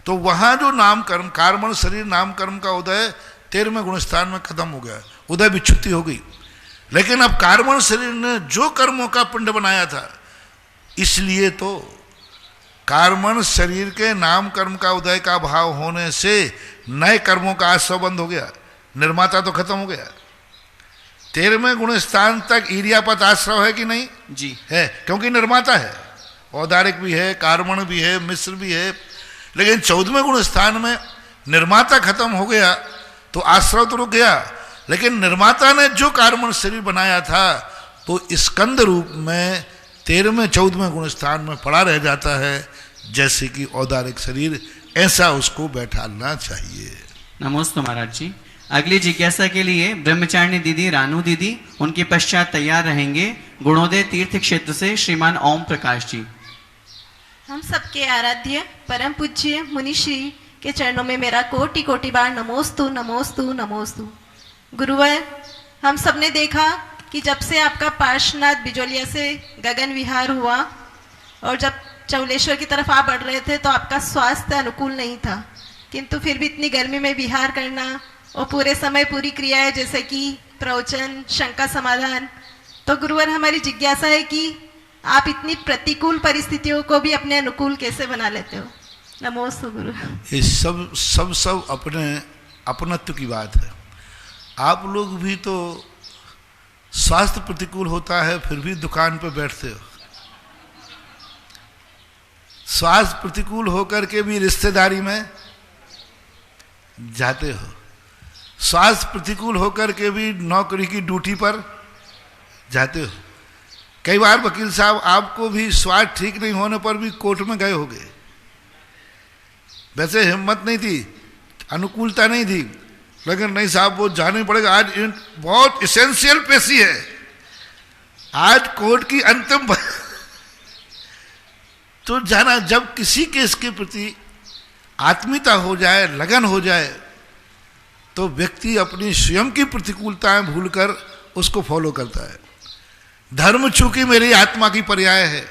तो वहां जो नाम कर्म कार्मण शरीर नाम कर्म का उदय 13वें गुण स्थान में खत्म हो गया, उदय विच्छुत्ति हो गई। लेकिन अब कार्मण शरीर ने जो कर्मों का पिंड बनाया था, इसलिए तो कार्मण शरीर के नाम कर्म का उदय का भाव होने से नए कर्मों का आश्रय बंद हो गया, निर्माता तो खत्म हो गया। 13वें गुण स्थान तक ईर्यापत आश्रय है कि नहीं? जी है, क्योंकि निर्माता है, औदारिक भी है, कार्मण भी है, मिश्र भी है। लेकिन 14वें गुण स्थान में निर्माता खत्म हो गया तो आश्रय तो रुक गया, लेकिन निर्माता ने जो कार्मण शरीर बनाया था तो स्कंद रूप में 13वें 14वें गुण स्थान में पड़ा रह जाता है, जैसे कि औदारिक शरीर, ऐसा उसको बैठाना चाहिए। नमोस्तु महाराज जी। अगली जिज्ञासा के लिए ब्रह्मचारिणी दीदी रानू दीदी, उनके पश्चात तैयार रहेंगे गुणोदय तीर्थ क्षेत्र से श्रीमान ओम प्रकाश जी। हम सबके आराध्य परम पूज्य मुनिश्री के चरणों में मेरा कोटि कोटि बार नमोस्तु नमोस्तु नमोस्तु। गुरुवर, हम सबने देखा कि जब से आपका पार्श्वनाथ बिजोलिया से गगन विहार हुआ और जब चौलेश्वर की तरफ आप बढ़ रहे थे तो आपका स्वास्थ्य अनुकूल नहीं था, किंतु फिर भी इतनी गर्मी में विहार करना और पूरे समय पूरी क्रियाएं जैसे कि प्रवचन, शंका समाधान, तो गुरुवर हमारी जिज्ञासा है कि आप इतनी प्रतिकूल परिस्थितियों को भी अपने अनुकूल कैसे बना लेते हो? नमोस्तु गुरु। ये सब अपने अपनत्व की बात है। आप लोग भी तो स्वास्थ्य प्रतिकूल होता है फिर भी दुकान पे बैठते हो, स्वास्थ्य प्रतिकूल होकर के भी रिश्तेदारी में जाते हो, स्वास्थ्य प्रतिकूल होकर के भी नौकरी की ड्यूटी पर जाते हो। कई बार वकील साहब आपको भी स्वास्थ्य ठीक नहीं होने पर भी कोर्ट में गए होंगे, वैसे हिम्मत नहीं थी, अनुकूलता नहीं थी, लेकिन नहीं साहब वो जाना ही पड़ेगा, आज बहुत इसेंशियल पेशी है, आज कोर्ट की अंतिम तो जाना। जब किसी केस के प्रति आत्मीयता हो जाए, लगन हो जाए, तो व्यक्ति अपनी स्वयं की प्रतिकूलताएं भूलकर उसको फॉलो करता है। धर्म चूंकि मेरी आत्मा की पर्याय है,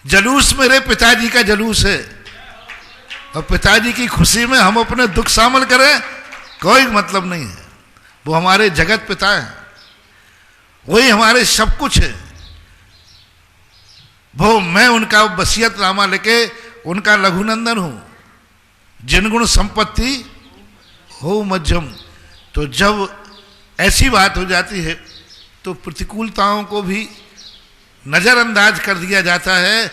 जलूस मेरे पिताजी का जलूस है, और पिताजी की खुशी में हम अपने दुख शामिल करें कोई मतलब नहीं है। वो हमारे जगत पिता हैं, वही हमारे सब कुछ है। वो मैं उनका वसीयतनामा लेके उनका लघुनंदन हूं, जिनगुण संपत्ति हो मध्यम। तो जब ऐसी बात हो जाती है तो प्रतिकूलताओं को भी नजरअंदाज कर दिया जाता है,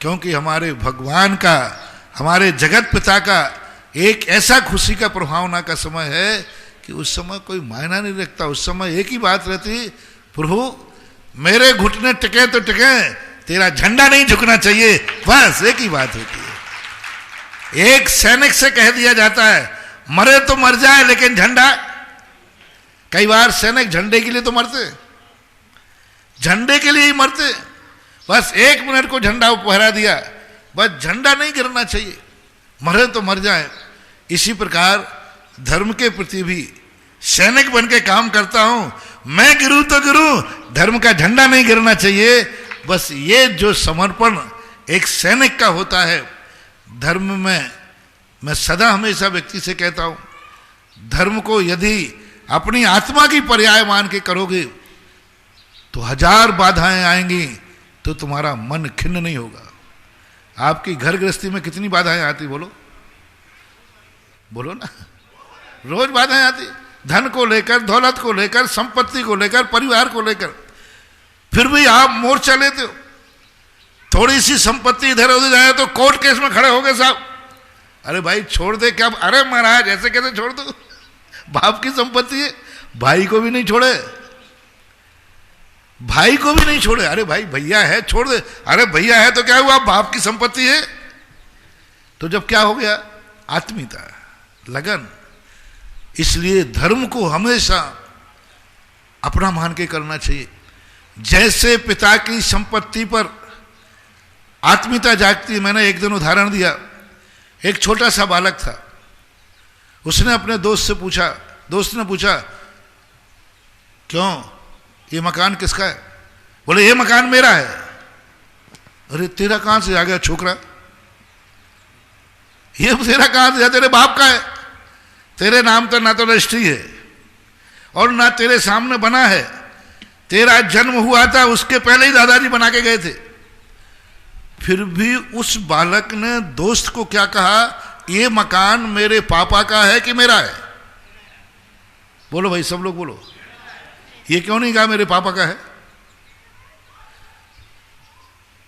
क्योंकि हमारे भगवान का, हमारे जगत पिता का एक ऐसा खुशी का प्रभावना का समय है कि उस समय कोई मायना नहीं रखता। उस समय एक ही बात रहती, प्रभु मेरे घुटने टिके तो टिके, तेरा झंडा नहीं झुकना चाहिए, बस एक ही बात होती है। एक सैनिक से कह दिया जाता है मरे तो मर जाए लेकिन झंडा, कई बार सैनिक झंडे के लिए तो मरते, झंडे के लिए ही मरते, बस 1 मिनट को झंडा पहरा दिया, बस झंडा नहीं गिरना चाहिए, मरे तो मर जाए। इसी प्रकार धर्म के प्रति भी सैनिक बन के काम करता हूं, मैं गिरूं तो गिरूं, धर्म का झंडा नहीं गिरना चाहिए। बस ये जो समर्पण एक सैनिक का होता है धर्म में, मैं सदा हमेशा व्यक्ति से कहता हूं, धर्म को यदि अपनी आत्मा की पर्याय मान के करोगे तो 1000 बाधाएं आएंगी तो तुम्हारा मन खिन्न नहीं होगा। आपकी घर गृहस्थी में कितनी बाधाएं आती, बोलो बोलो ना, रोज बाधाएं आती, धन को लेकर, दौलत को लेकर, संपत्ति को लेकर, परिवार को लेकर, फिर भी आप मोर्चा लेते हो। थोड़ी सी संपत्ति इधर उधर जाए तो कोर्ट केस में खड़े हो गए साहब, अरे भाई छोड़ दे क्या, अरे महाराज ऐसे कैसे छोड़ दो, बाप की संपत्ति है, भाई को भी नहीं छोड़े, भाई को भी नहीं छोड़े, अरे भाई भैया है छोड़ दे, अरे भैया है तो क्या हुआ, बाप की संपत्ति है। तो जब क्या हो गया, आत्मीयता, लगन, इसलिए धर्म को हमेशा अपना मान के करना चाहिए। जैसे पिता की संपत्ति पर आत्मीयता जागती है। मैंने एक दिन उदाहरण दिया, एक छोटा सा बालक था, उसने अपने दोस्त से पूछा, दोस्त ने पूछा क्यों ये मकान किसका है? बोले ये मकान मेरा है। अरे तेरा कहां से आ गया छोकरा? ये तेरा कहां से? तेरे बाप का है, तेरे नाम तो ना तो रजिस्ट्री है और ना तेरे सामने बना है। तेरा जन्म हुआ था उसके पहले ही दादाजी बना के गए थे। फिर भी उस बालक ने दोस्त को क्या कहा, ये मकान मेरे पापा का है कि मेरा है? बोलो भाई, सब लोग बोलो। ये क्यों नहीं कहा मेरे पापा का है?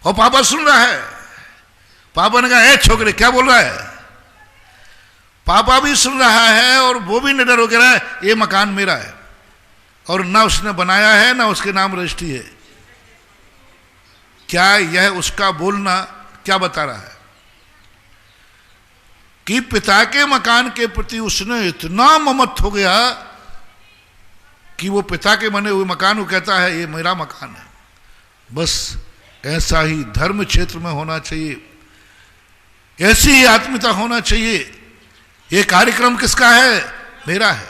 और पापा सुन रहा है। पापा ने कहा ए छोकरे क्या बोल रहा है? पापा भी सुन रहा है और वो भी निडर हो रहा है, ये मकान मेरा है और ना उसने बनाया है ना उसके नाम रजिस्ट्री है। क्या यह उसका बोलना क्या बता रहा है कि पिता के मकान के प्रति उसने इतना ममत्व हो गया कि वो पिता के बने हुए मकान को कहता है ये मेरा मकान है। बस ऐसा ही धर्म क्षेत्र में होना चाहिए, ऐसी ही आत्मीयता होना चाहिए। ये कार्यक्रम किसका है? मेरा है।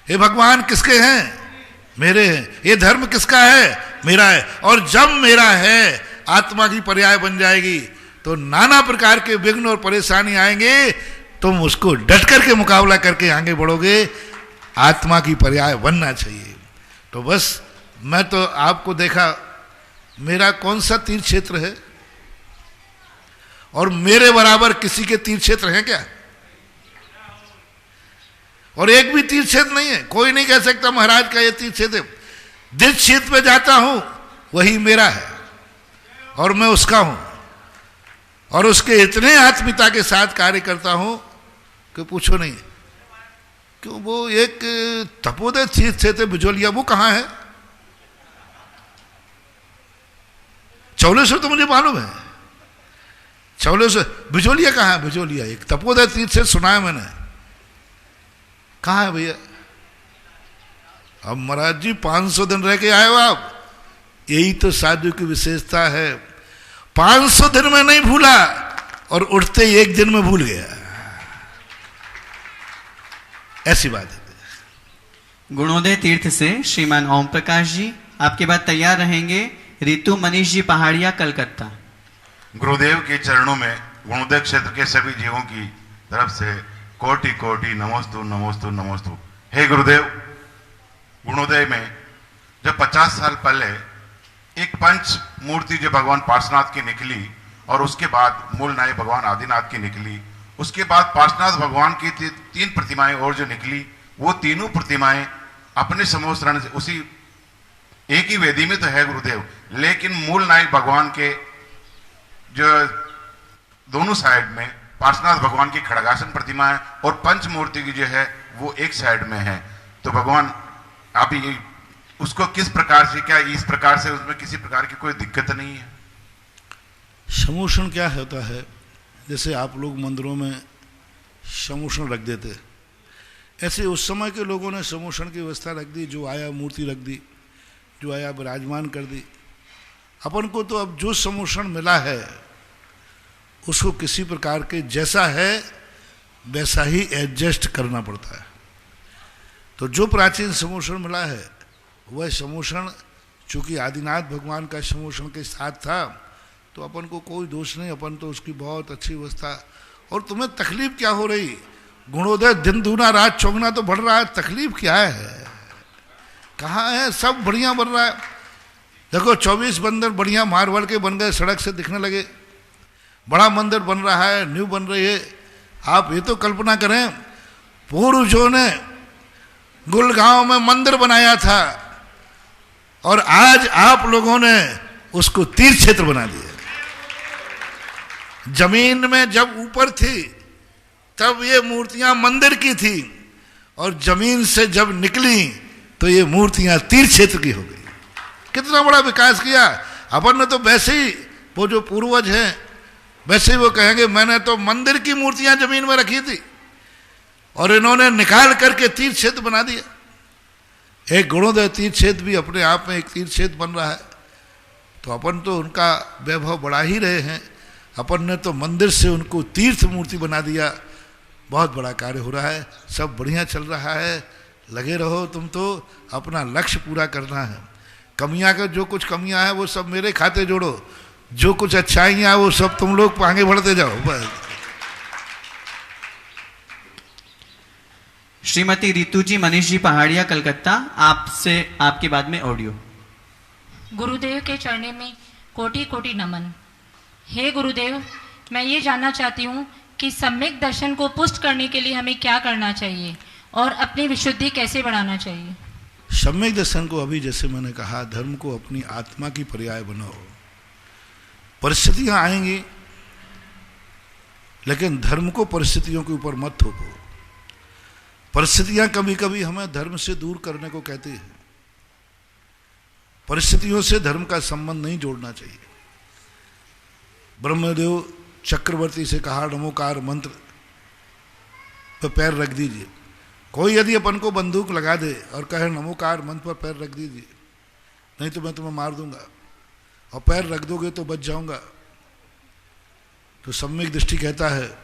ये भगवान किसके हैं? मेरे हैं। ये धर्म किसका है? मेरा है। और जब मेरा है आत्मा की पर्याय बन जाएगी तो नाना प्रकार के विघ्न और परेशानी आएंगे, तुम उसको डट करके मुकाबला करके आगे बढ़ोगे। आत्मा की पर्याय बनना चाहिए। तो बस मैं तो आपको देखा, मेरा कौन सा तीर्थ क्षेत्र है और मेरे बराबर किसी के तीर्थ क्षेत्र हैं क्या? और एक भी तीर्थ क्षेत्र नहीं है। कोई नहीं कह सकता महाराज का ये तीर्थ क्षेत्र। जिस क्षेत्र में जाता हूं वही मेरा है और मैं उसका हूं और उसके इतने आत्मीयता के साथ कार्य करता हूं कि पूछो नहीं। क्यों वो एक तपोदय तीर्थ क्षेत्र बिजोलिया, वो कहां है? चौलेश्वर तो मुझे मालूम है, चौलेश्वर। बिजोलिया कहां है? बिजोलिया एक तपोदय तीर्थ क्षेत्र सुना है मैंने। कहां है भैया? अब महाराज जी 500 दिन रह के आए हो आप। यही तो साधु की विशेषता है, 500 दिन में नहीं भूला और उठते ही एक दिन में भूल गया। ऐसी बात है। गुणोदय तीर्थ से श्रीमान ओम प्रकाश जी आपके बाद तैयार रहेंगे। रितु मनीष जी पहाड़िया कलकत्ता। गुरुदेव के चरणों में गुणोदय क्षेत्र के सभी जीवों की तरफ से कोटि कोटि नमोस्तु नमोस्तु नमोस्तु। हे गुरुदेव, गुणोदय में जब 50 साल पहले एक पंच मूर्ति जो भगवान पार्श्वनाथ की निकली और उसके बाद मूल नायक भगवान आदिनाथ की निकली, उसके बाद पार्श्वनाथ भगवान की 3 प्रतिमाएं और जो निकली, वो तीनों प्रतिमाएं अपने समोस्तरण से उसी एक ही वेदी में तो है गुरुदेव, लेकिन मूल नायक भगवान के जो दोनों साइड में पार्श्वनाथ भगवान की खड़गासन प्रतिमा है और पंचमूर्ति की जो है वो एक साइड में है। तो भगवान आप ये उसको किस प्रकार से, क्या इस प्रकार से उसमें किसी प्रकार की कोई दिक्कत नहीं है? समूषण क्या होता है? जैसे आप लोग मंदिरों में समूषण रख देते, ऐसे उस समय के लोगों ने समूषण की व्यवस्था रख दी। जो आया मूर्ति रख दी, जो आया विराजमान कर दी। अपन को तो अब जो समूषण मिला है उसको किसी प्रकार के जैसा है वैसा ही एडजस्ट करना पड़ता है। तो जो प्राचीन समूषण मिला है वह समूषण चूंकि आदिनाथ भगवान का समूषण के साथ था तो अपन को कोई दोष नहीं, अपन तो उसकी बहुत अच्छी व्यवस्था। और तुम्हें तकलीफ क्या हो रही? गुणोदय दिन दूना रात चौगुना तो बढ़ रहा है, तकलीफ क्या है? कहाँ है? सब बढ़िया बन रहा है। देखो 24 मंदिर बढ़िया मार्बल के बन गए, सड़क से दिखने लगे, बड़ा मंदिर बन रहा है, न्यू बन रही है। आप ये तो कल्पना करें, पूर्वजों ने गुलगांव में मंदिर बनाया था और आज आप लोगों ने उसको तीर्थ क्षेत्र बना दिया। जमीन में जब ऊपर थी तब ये मूर्तियां मंदिर की थी और जमीन से जब निकली तो ये मूर्तियां तीर्थ क्षेत्र की हो गई। कितना बड़ा विकास किया। अपन ने तो वैसे ही, वो जो पूर्वज हैं वैसे ही वो कहेंगे मैंने तो मंदिर की मूर्तियां जमीन में रखी थी और इन्होंने निकाल करके तीर्थ क्षेत्र बना दिया। एक गुणोदय तीर्थ क्षेत्र भी अपने आप में एक तीर्थ क्षेत्र बन रहा है। तो अपन तो उनका वैभव बढ़ा ही रहे हैं, अपन ने तो मंदिर से उनको तीर्थ मूर्ति बना दिया। बहुत बड़ा कार्य हो रहा है, सब बढ़िया चल रहा है। लगे रहो, तुम तो अपना लक्ष्य पूरा करना है। कमियां का जो कुछ कमियां हैं वो सब मेरे खाते जोड़ो, जो कुछ अच्छाइयां हैं वो सब तुम लोग आगे बढ़ते जाओ बस। श्रीमती रितु जी, मनीष जी पहाड़िया, कलकत्ता, आपसे आपके बाद में ऑडियो। गुरुदेव के चरणों में कोटि कोटि नमन। हे गुरुदेव, मैं ये जानना चाहती हूँ कि सम्यक दर्शन को पुष्ट करने के लिए हमें क्या करना चाहिए और अपनी विशुद्धि कैसे बढ़ाना चाहिए। सम्यक दर्शन को अभी जैसे मैंने कहा, धर्म को अपनी आत्मा की पर्याय बनाओ। परिस्थितियां आएंगी, लेकिन धर्म को परिस्थितियों के ऊपर मत थोपो। परिस्थितियां कभी कभी हमें धर्म से दूर करने को कहती है। परिस्थितियों से धर्म का संबंध नहीं जोड़ना चाहिए। ब्रह्मदेव चक्रवर्ती से कहा नमोकार मंत्र पर पैर रख दीजिए। कोई यदि अपन को बंदूक लगा दे और कहे नमोकार मंत्र पर पैर रख दीजिए, नहीं तो मैं तुम्हें मार दूंगा, और पैर रख दोगे तो बच जाऊंगा। तो सम्यक दृष्टि कहता है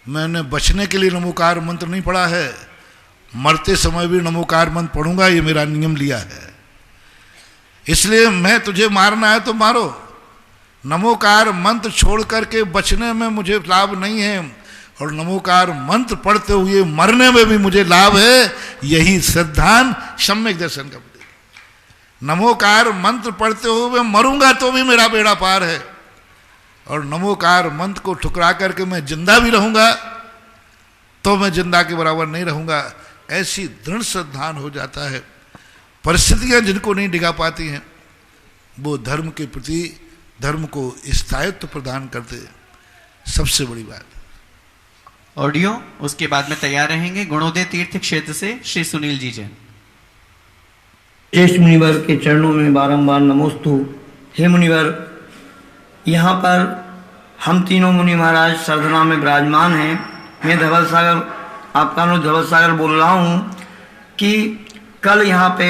मैंने बचने के लिए नमोकार मंत्र नहीं पढ़ा है, मरते समय भी नमोकार मंत्र पढ़ूंगा, ये मेरा नियम लिया है। इसलिए मैं तुझे मारना है तो मारो, नमोकार मंत्र छोड़ करके बचने में मुझे लाभ नहीं है, और नमोकार मंत्र पढ़ते हुए मरने में भी मुझे लाभ है। यही सिद्धांत सम्यक दर्शन का। नमोकार मंत्र पढ़ते हुए मैं मरूंगा तो भी मेरा बेड़ा पार है, और नमोकार मंत्र को ठुकरा करके मैं जिंदा भी रहूंगा तो मैं जिंदा के बराबर नहीं रहूंगा। ऐसी दृढ़ श्रद्धान हो जाता है। परिस्थितियां जिनको नहीं डिगा पाती हैं वो धर्म के प्रति धर्म को स्थायित्व प्रदान करते हैं। सबसे बड़ी बात। ऑडियो उसके बाद में तैयार रहेंगे। गुणोदय तीर्थ क्षेत्र से श्री सुनील जी जैन। श्रेष्ठ मुनिवर के चरणों में बारंबार नमोस्तु। हे मुनिवर, यहाँ पर हम तीनों मुनि महाराज सरधना में विराजमान हैं। मैं धवल सागर, आपका नाम धवल सागर बोल रहा हूँ कि कल यहाँ पे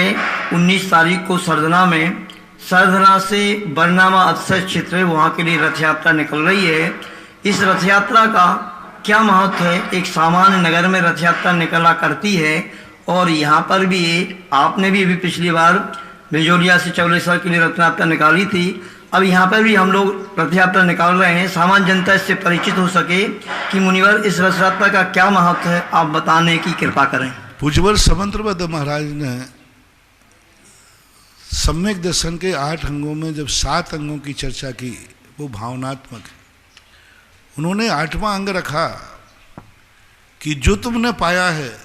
19 तारीख को सरधना में, सरधना से बरनामा अतिशय क्षेत्र है, वहाँ के लिए रथ यात्रा निकल रही है। इस रथ यात्रा का क्या महत्व है? एक सामान्य नगर में रथ यात्रा निकला करती है, और यहाँ पर भी आपने भी अभी पिछली बार बिजोरिया से चौलेश्वर के लिए रथ यात्रा निकाली थी। अब यहाँ पर भी हम लोग रथ यात्रा निकाल रहे हैं, सामान्य जनता इससे परिचित हो सके कि मुनिवर इस रथ यात्रा का क्या महत्व है, आप बताने की कृपा करें। पूज्यवर समंत्रभद्र महाराज ने सम्यक दर्शन के 8 अंगों में जब 7 अंगों की चर्चा की, वो भावनात्मक है। उन्होंने 8वां अंग रखा कि जो तुमने पाया है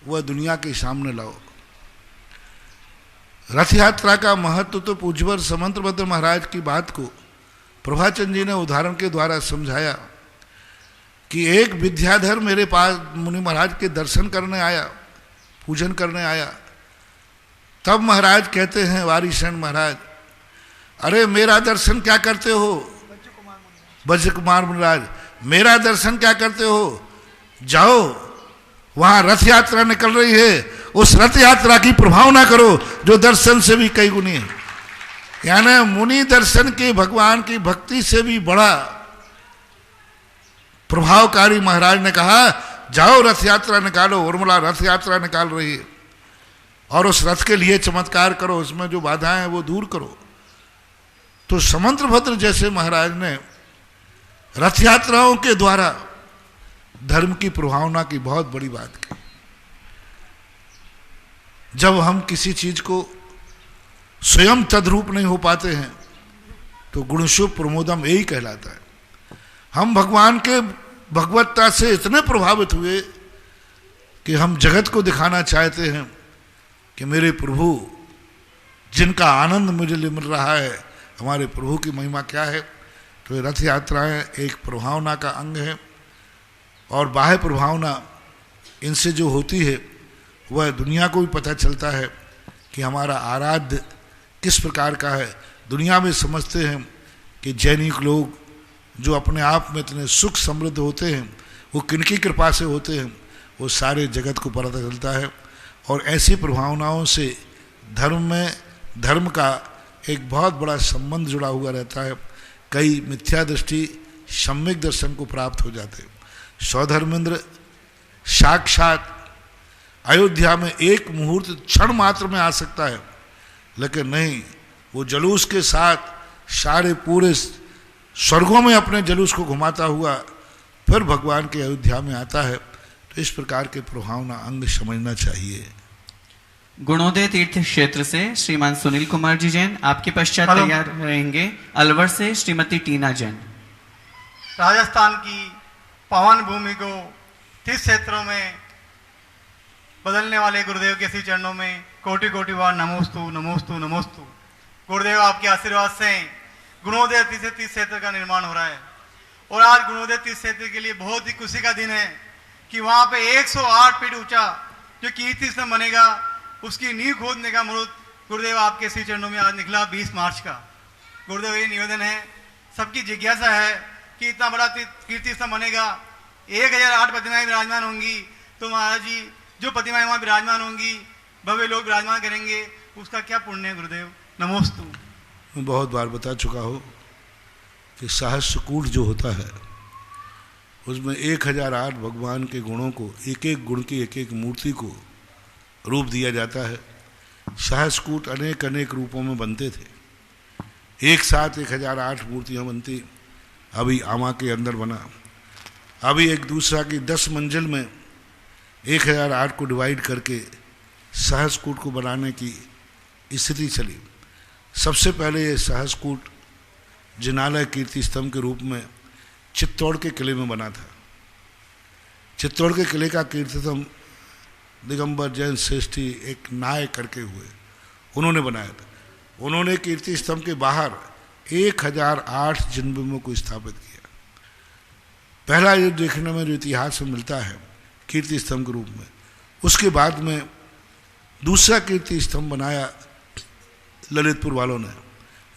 वह दुनिया के सामने लाओ। रथ यात्रा का महत्व तो पूज्यवर समंत्रभद्र महाराज की बात को प्रभाचंद जी ने उदाहरण के द्वारा समझाया कि एक विद्याधर मेरे पास मुनि महाराज के दर्शन करने आया, पूजन करने आया। तब महाराज कहते हैं, वारीशरण महाराज, अरे मेरा दर्शन क्या करते हो? बज्र कुमार महाराज, मेरा दर्शन क्या करते हो? जाओ, वहां रथ यात्रा निकल रही है, उस रथ यात्रा की प्रभावना करो जो दर्शन से भी कई गुनी है। यानी मुनि दर्शन के भगवान की भक्ति से भी बड़ा प्रभावकारी महाराज ने कहा, जाओ रथ यात्रा निकालो। उर्मिला रथ यात्रा निकाल रही है, और उस रथ के लिए चमत्कार करो, उसमें जो बाधाएं हैं वो दूर करो। तो समंत्रभद्र जैसे महाराज ने रथ यात्राओं के द्वारा धर्म की प्रभावना की बहुत बड़ी बात की। जब हम किसी चीज को स्वयं तद्रूप नहीं हो पाते हैं तो गुणशुभ प्रमोदम यही कहलाता है। हम भगवान के भगवत्ता से इतने प्रभावित हुए कि हम जगत को दिखाना चाहते हैं कि मेरे प्रभु, जिनका आनंद मुझे मिल रहा है, हमारे प्रभु की महिमा क्या है। तो ये रथ यात्राएं एक प्रभावना का अंग है, और बाह्य प्रभावना इनसे जो होती है वह दुनिया को भी पता चलता है कि हमारा आराध्य किस प्रकार का है। दुनिया में समझते हैं कि जैनिक लोग जो अपने आप में इतने सुख समृद्ध होते हैं, वो किनकी कृपा से होते हैं वो सारे जगत को पता चलता है। और ऐसी प्रभावनाओं से धर्म का एक बहुत बड़ा संबंध जुड़ा हुआ रहता है। कई मिथ्या दृष्टि सम्यक दर्शन को प्राप्त हो जाते हैं। सौधर्मेंद्र साक्षात अयोध्या में एक मुहूर्त क्षण मात्र में आ सकता है, लेकिन नहीं, वो जुलूस के साथ सारे पूरे स्वर्गों में अपने जुलूस को घुमाता हुआ फिर भगवान के अयोध्या में आता है। तो इस प्रकार के प्रभावना अंग समझना चाहिए। गुणोदय तीर्थ क्षेत्र से श्रीमान सुनील कुमार जी जैन, आपके पश्चात तैयार रहेंगे अलवर से श्रीमती टीना जैन। राजस्थान की पावन भूमि को तीर्थ क्षेत्रों में बदलने वाले गुरुदेव के श्री चरणों में कोटि कोटि बार नमोस्तु नमोस्तु नमोस्तु। गुरुदेव आपके आशीर्वाद से गुणोदय तीर्थ क्षेत्र का निर्माण हो रहा है और आज गुणोदय तीर्थ क्षेत्र के लिए बहुत ही खुशी का दिन है कि वहाँ पे 108 फीट ऊंचा जो कीर्ति स्तंभ बनेगा उसकी नींव खोदने का मुहूर्त गुरुदेव आपके श्री चरणों में आज निकला 20 मार्च का। गुरुदेव ये निवेदन है, सबकी जिज्ञासा है कि इतना बड़ा कीर्ति स्तंभ बनेगा, 1008 प्रतिमाएं विराजमान होंगी, तो महाराज जी जो प्रतिमाएं वहाँ विराजमान होंगी, भव्य लोग विराजमान करेंगे, उसका क्या पुण्य है गुरुदेव। नमोस्तु। मैं बहुत बार बता चुका हूँ कि सहस्रकूट जो होता है उसमें 1008 भगवान के गुणों को, एक एक गुण की एक एक मूर्ति को रूप दिया जाता है। सहस्रकूट अनेक अनेक रूपों में बनते थे, एक साथ 1008 मूर्तियाँ बनती। अभी आमा के अंदर बना, अभी एक दूसरा की 10 मंजिल में 1008 को डिवाइड करके सहस्रकूट को बनाने की स्थिति चली। सबसे पहले ये सहस्रकूट जिनालय कीर्ति स्तंभ के रूप में चित्तौड़ के किले में बना था। चित्तौड़ के किले का कीर्ति स्तंभ दिगंबर जैन श्रेष्ठी एक नाय करके हुए उन्होंने बनाया था। उन्होंने कीर्ति स्तंभ के बाहर 1008 जिनबिंबों को स्थापित किया। पहला ये देखने में जो इतिहास में मिलता है कीर्ति स्तंभ के रूप में, उसके बाद में दूसरा कीर्ति स्तंभ बनाया ललितपुर वालों ने,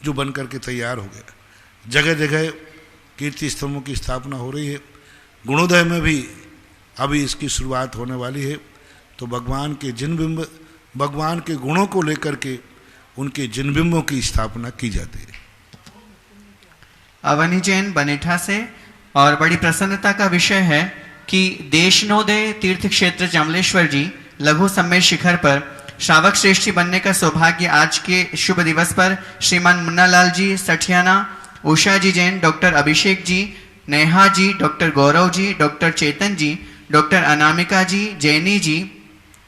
जो बन करके तैयार हो गया। जगह जगह कीर्ति स्तंभों की स्थापना हो रही है। गुणोदय में भी अभी इसकी शुरुआत होने वाली है। तो भगवान के जिनबिंब, भगवान के गुणों को लेकर के उनके जिनबिंबों की स्थापना की जाती है। अवनी जैन बनेठा से, और बड़ी प्रसन्नता का विषय है कि देशनोदय तीर्थ क्षेत्र जमलेश्वर जी लघु सम्मेद शिखर पर श्रावक श्रेष्ठी बनने का सौभाग्य आज के शुभ दिवस पर श्रीमान मुन्नालाल जी सठियाना, उषा जी Jain, doctor Abhishek ji, Neha ji, doctor Gaurav ji, doctor चेतन जी, डॉक्टर अनामिका जी, जैनी जी,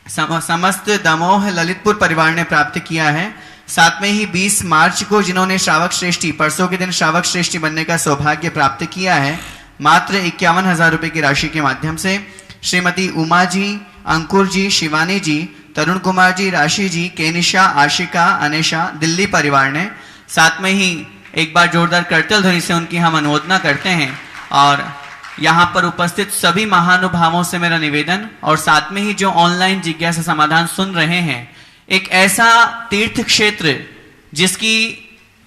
समस्त दमोह ललितपुर परिवार ने प्राप्त किया है। साथ में ही 20 मार्च को जिन्होंने श्रावक श्रेष्ठी, परसों के दिन श्रावक श्रेष्ठी बनने का सौभाग्य प्राप्त किया है, मात्र 51,000 रुपए की राशि के माध्यम से श्रीमती उमा जी, अंकुर जी, शिवानी जी, तरुण कुमार जी, राशि जी, केनिशा, आशिका, अनेशा, दिल्ली परिवार ने। साथ में ही एक बार जोरदार करतल ध्वनि से उनकी हम अनुमोदना करते हैं। और यहाँ पर उपस्थित सभी महानुभावों से मेरा निवेदन, और साथ में ही जो ऑनलाइन जिज्ञासा समाधान सुन रहे हैं, एक ऐसा तीर्थ क्षेत्र जिसकी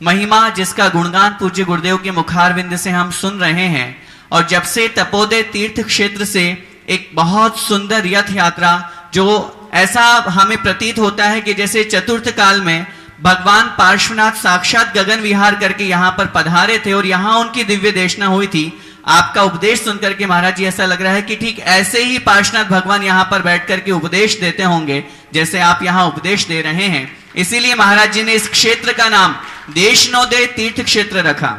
महिमा, जिसका गुणगान पूज्य गुरुदेव के मुखारविंद से हम सुन रहे हैं, और जब से तपोदय तीर्थ क्षेत्र से एक बहुत सुंदर रथ यात्रा, जो ऐसा हमें प्रतीत होता है कि जैसे चतुर्थ काल में भगवान पार्श्वनाथ साक्षात गगन विहार करके यहाँ पर पधारे थे और यहाँ उनकी दिव्य देशना हुई थी। आपका उपदेश सुनकर के महाराज जी ऐसा लग रहा है कि ठीक ऐसे ही पार्श्वनाथ भगवान यहाँ पर बैठ करके उपदेश देते होंगे जैसे आप यहाँ उपदेश दे रहे हैं। इसीलिए महाराज जी ने इस क्षेत्र का नाम देशनोदय तीर्थ क्षेत्र रखा।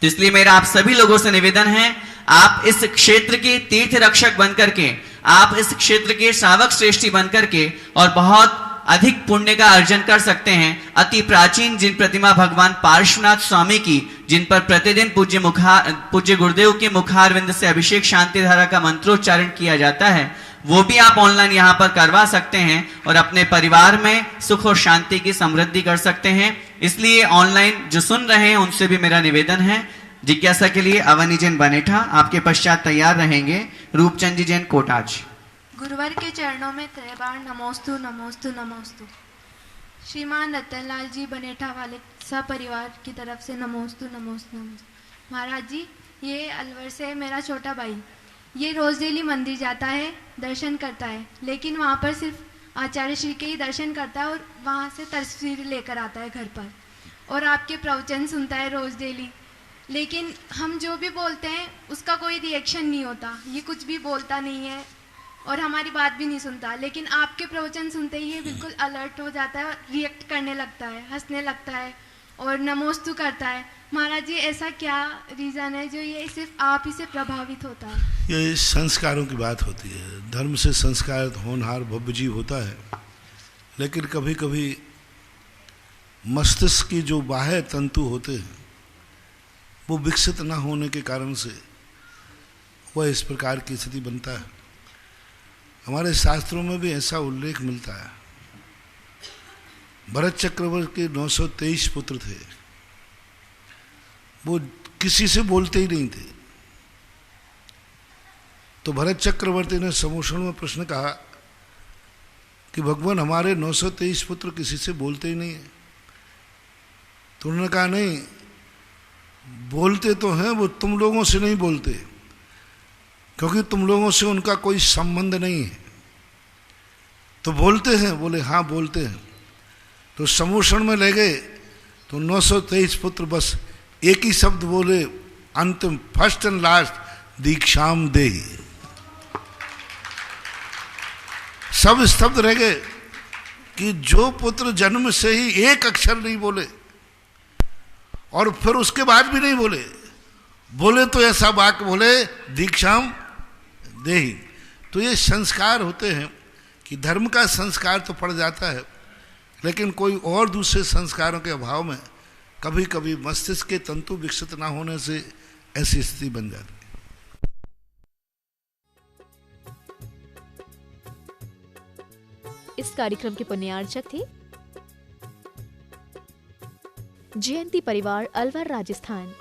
तो इसलिए मेरा आप सभी लोगों से निवेदन है, आप इस क्षेत्र के तीर्थ रक्षक बनकर के, आप इस क्षेत्र के श्रावक श्रेष्ठी बनकर के और बहुत अधिक पुण्य का अर्जन कर सकते हैं। अति प्राचीन जिन प्रतिमा भगवान पार्श्वनाथ स्वामी की, जिन पर प्रतिदिन पूज्य गुरुदेव के मुखारविंद से अभिषेक शांति धारा का मंत्रोच्चारण किया जाता है, वो भी आप ऑनलाइन यहाँ पर करवा सकते हैं और अपने परिवार में सुख और शांति की समृद्धि कर सकते हैं। इसलिए ऑनलाइन जो सुन रहे हैं उनसे भी मेरा निवेदन है, जिज्ञासा के लिए अवनी जैन बनेठा, आपके पश्चात तैयार रहेंगे रूपचंद जी जैन कोटाज। गुरुवर के चरणों में त्रैबार नमोस्तु नमोस्तु नमोस्तु। श्रीमान रतनलाल जी बनेठा वाले सपरिवार की तरफ से नमोस्तु नमोस्तु नमोस्तु। महाराज जी, ये अलवर से मेरा छोटा भाई ये रोज़ डेली मंदिर जाता है, दर्शन करता है, लेकिन वहाँ पर सिर्फ आचार्य श्री के ही दर्शन करता है और वहाँ से तस्वीर लेकर आता है घर पर और आपके प्रवचन सुनता है रोज़ डेली। लेकिन हम जो भी बोलते हैं उसका कोई रिएक्शन नहीं होता, ये कुछ भी बोलता नहीं है और हमारी बात भी नहीं सुनता। लेकिन आपके प्रवचन सुनते ही ये बिल्कुल अलर्ट हो जाता है और रिएक्ट करने लगता है, हंसने लगता है और नमोस्तु करता है। महाराज जी, ऐसा क्या रीज़न है जो ये सिर्फ आप ही से प्रभावित होता है? ये संस्कारों की बात होती है। धर्म से संस्कारित होनहार भव्य जीव होता है, लेकिन कभी कभी मस्तिष्क की जो बाह्य तंतु होते हैं वो विकसित न होने के कारण से वह इस प्रकार की स्थिति बनता है। हमारे शास्त्रों में भी ऐसा उल्लेख मिलता है। भरत चक्रवर्ती के 923 पुत्र थे, वो किसी से बोलते ही नहीं थे। तो भरत चक्रवर्ती ने समूषण में प्रश्न कहा कि भगवान, हमारे 923 पुत्र किसी से बोलते ही नहीं है। तो उन्होंने कहा, नहीं, बोलते तो हैं, वो तुम लोगों से नहीं बोलते, क्योंकि तुम लोगों से उनका कोई संबंध नहीं है। तो बोलते हैं? बोले हाँ बोलते हैं। तो समूषण में ले गए तो 923 पुत्र बस एक ही शब्द बोले, अंतिम, फर्स्ट एंड लास्ट, दीक्षाम देहि। सब स्तब्ध रह गए कि जो पुत्र जन्म से ही एक अक्षर नहीं बोले और फिर उसके बाद भी नहीं बोले, बोले तो ऐसा वाक्य बोले, दीक्षाम देहि। तो ये संस्कार होते हैं कि धर्म का संस्कार तो पड़ जाता है, लेकिन कोई और दूसरे संस्कारों के अभाव में कभी कभी मस्तिष्क के तंतु विकसित ना होने से ऐसी स्थिति बन जाती है। इस कार्यक्रम के पुण्यार्चक थे जयंती परिवार, अलवर, राजस्थान।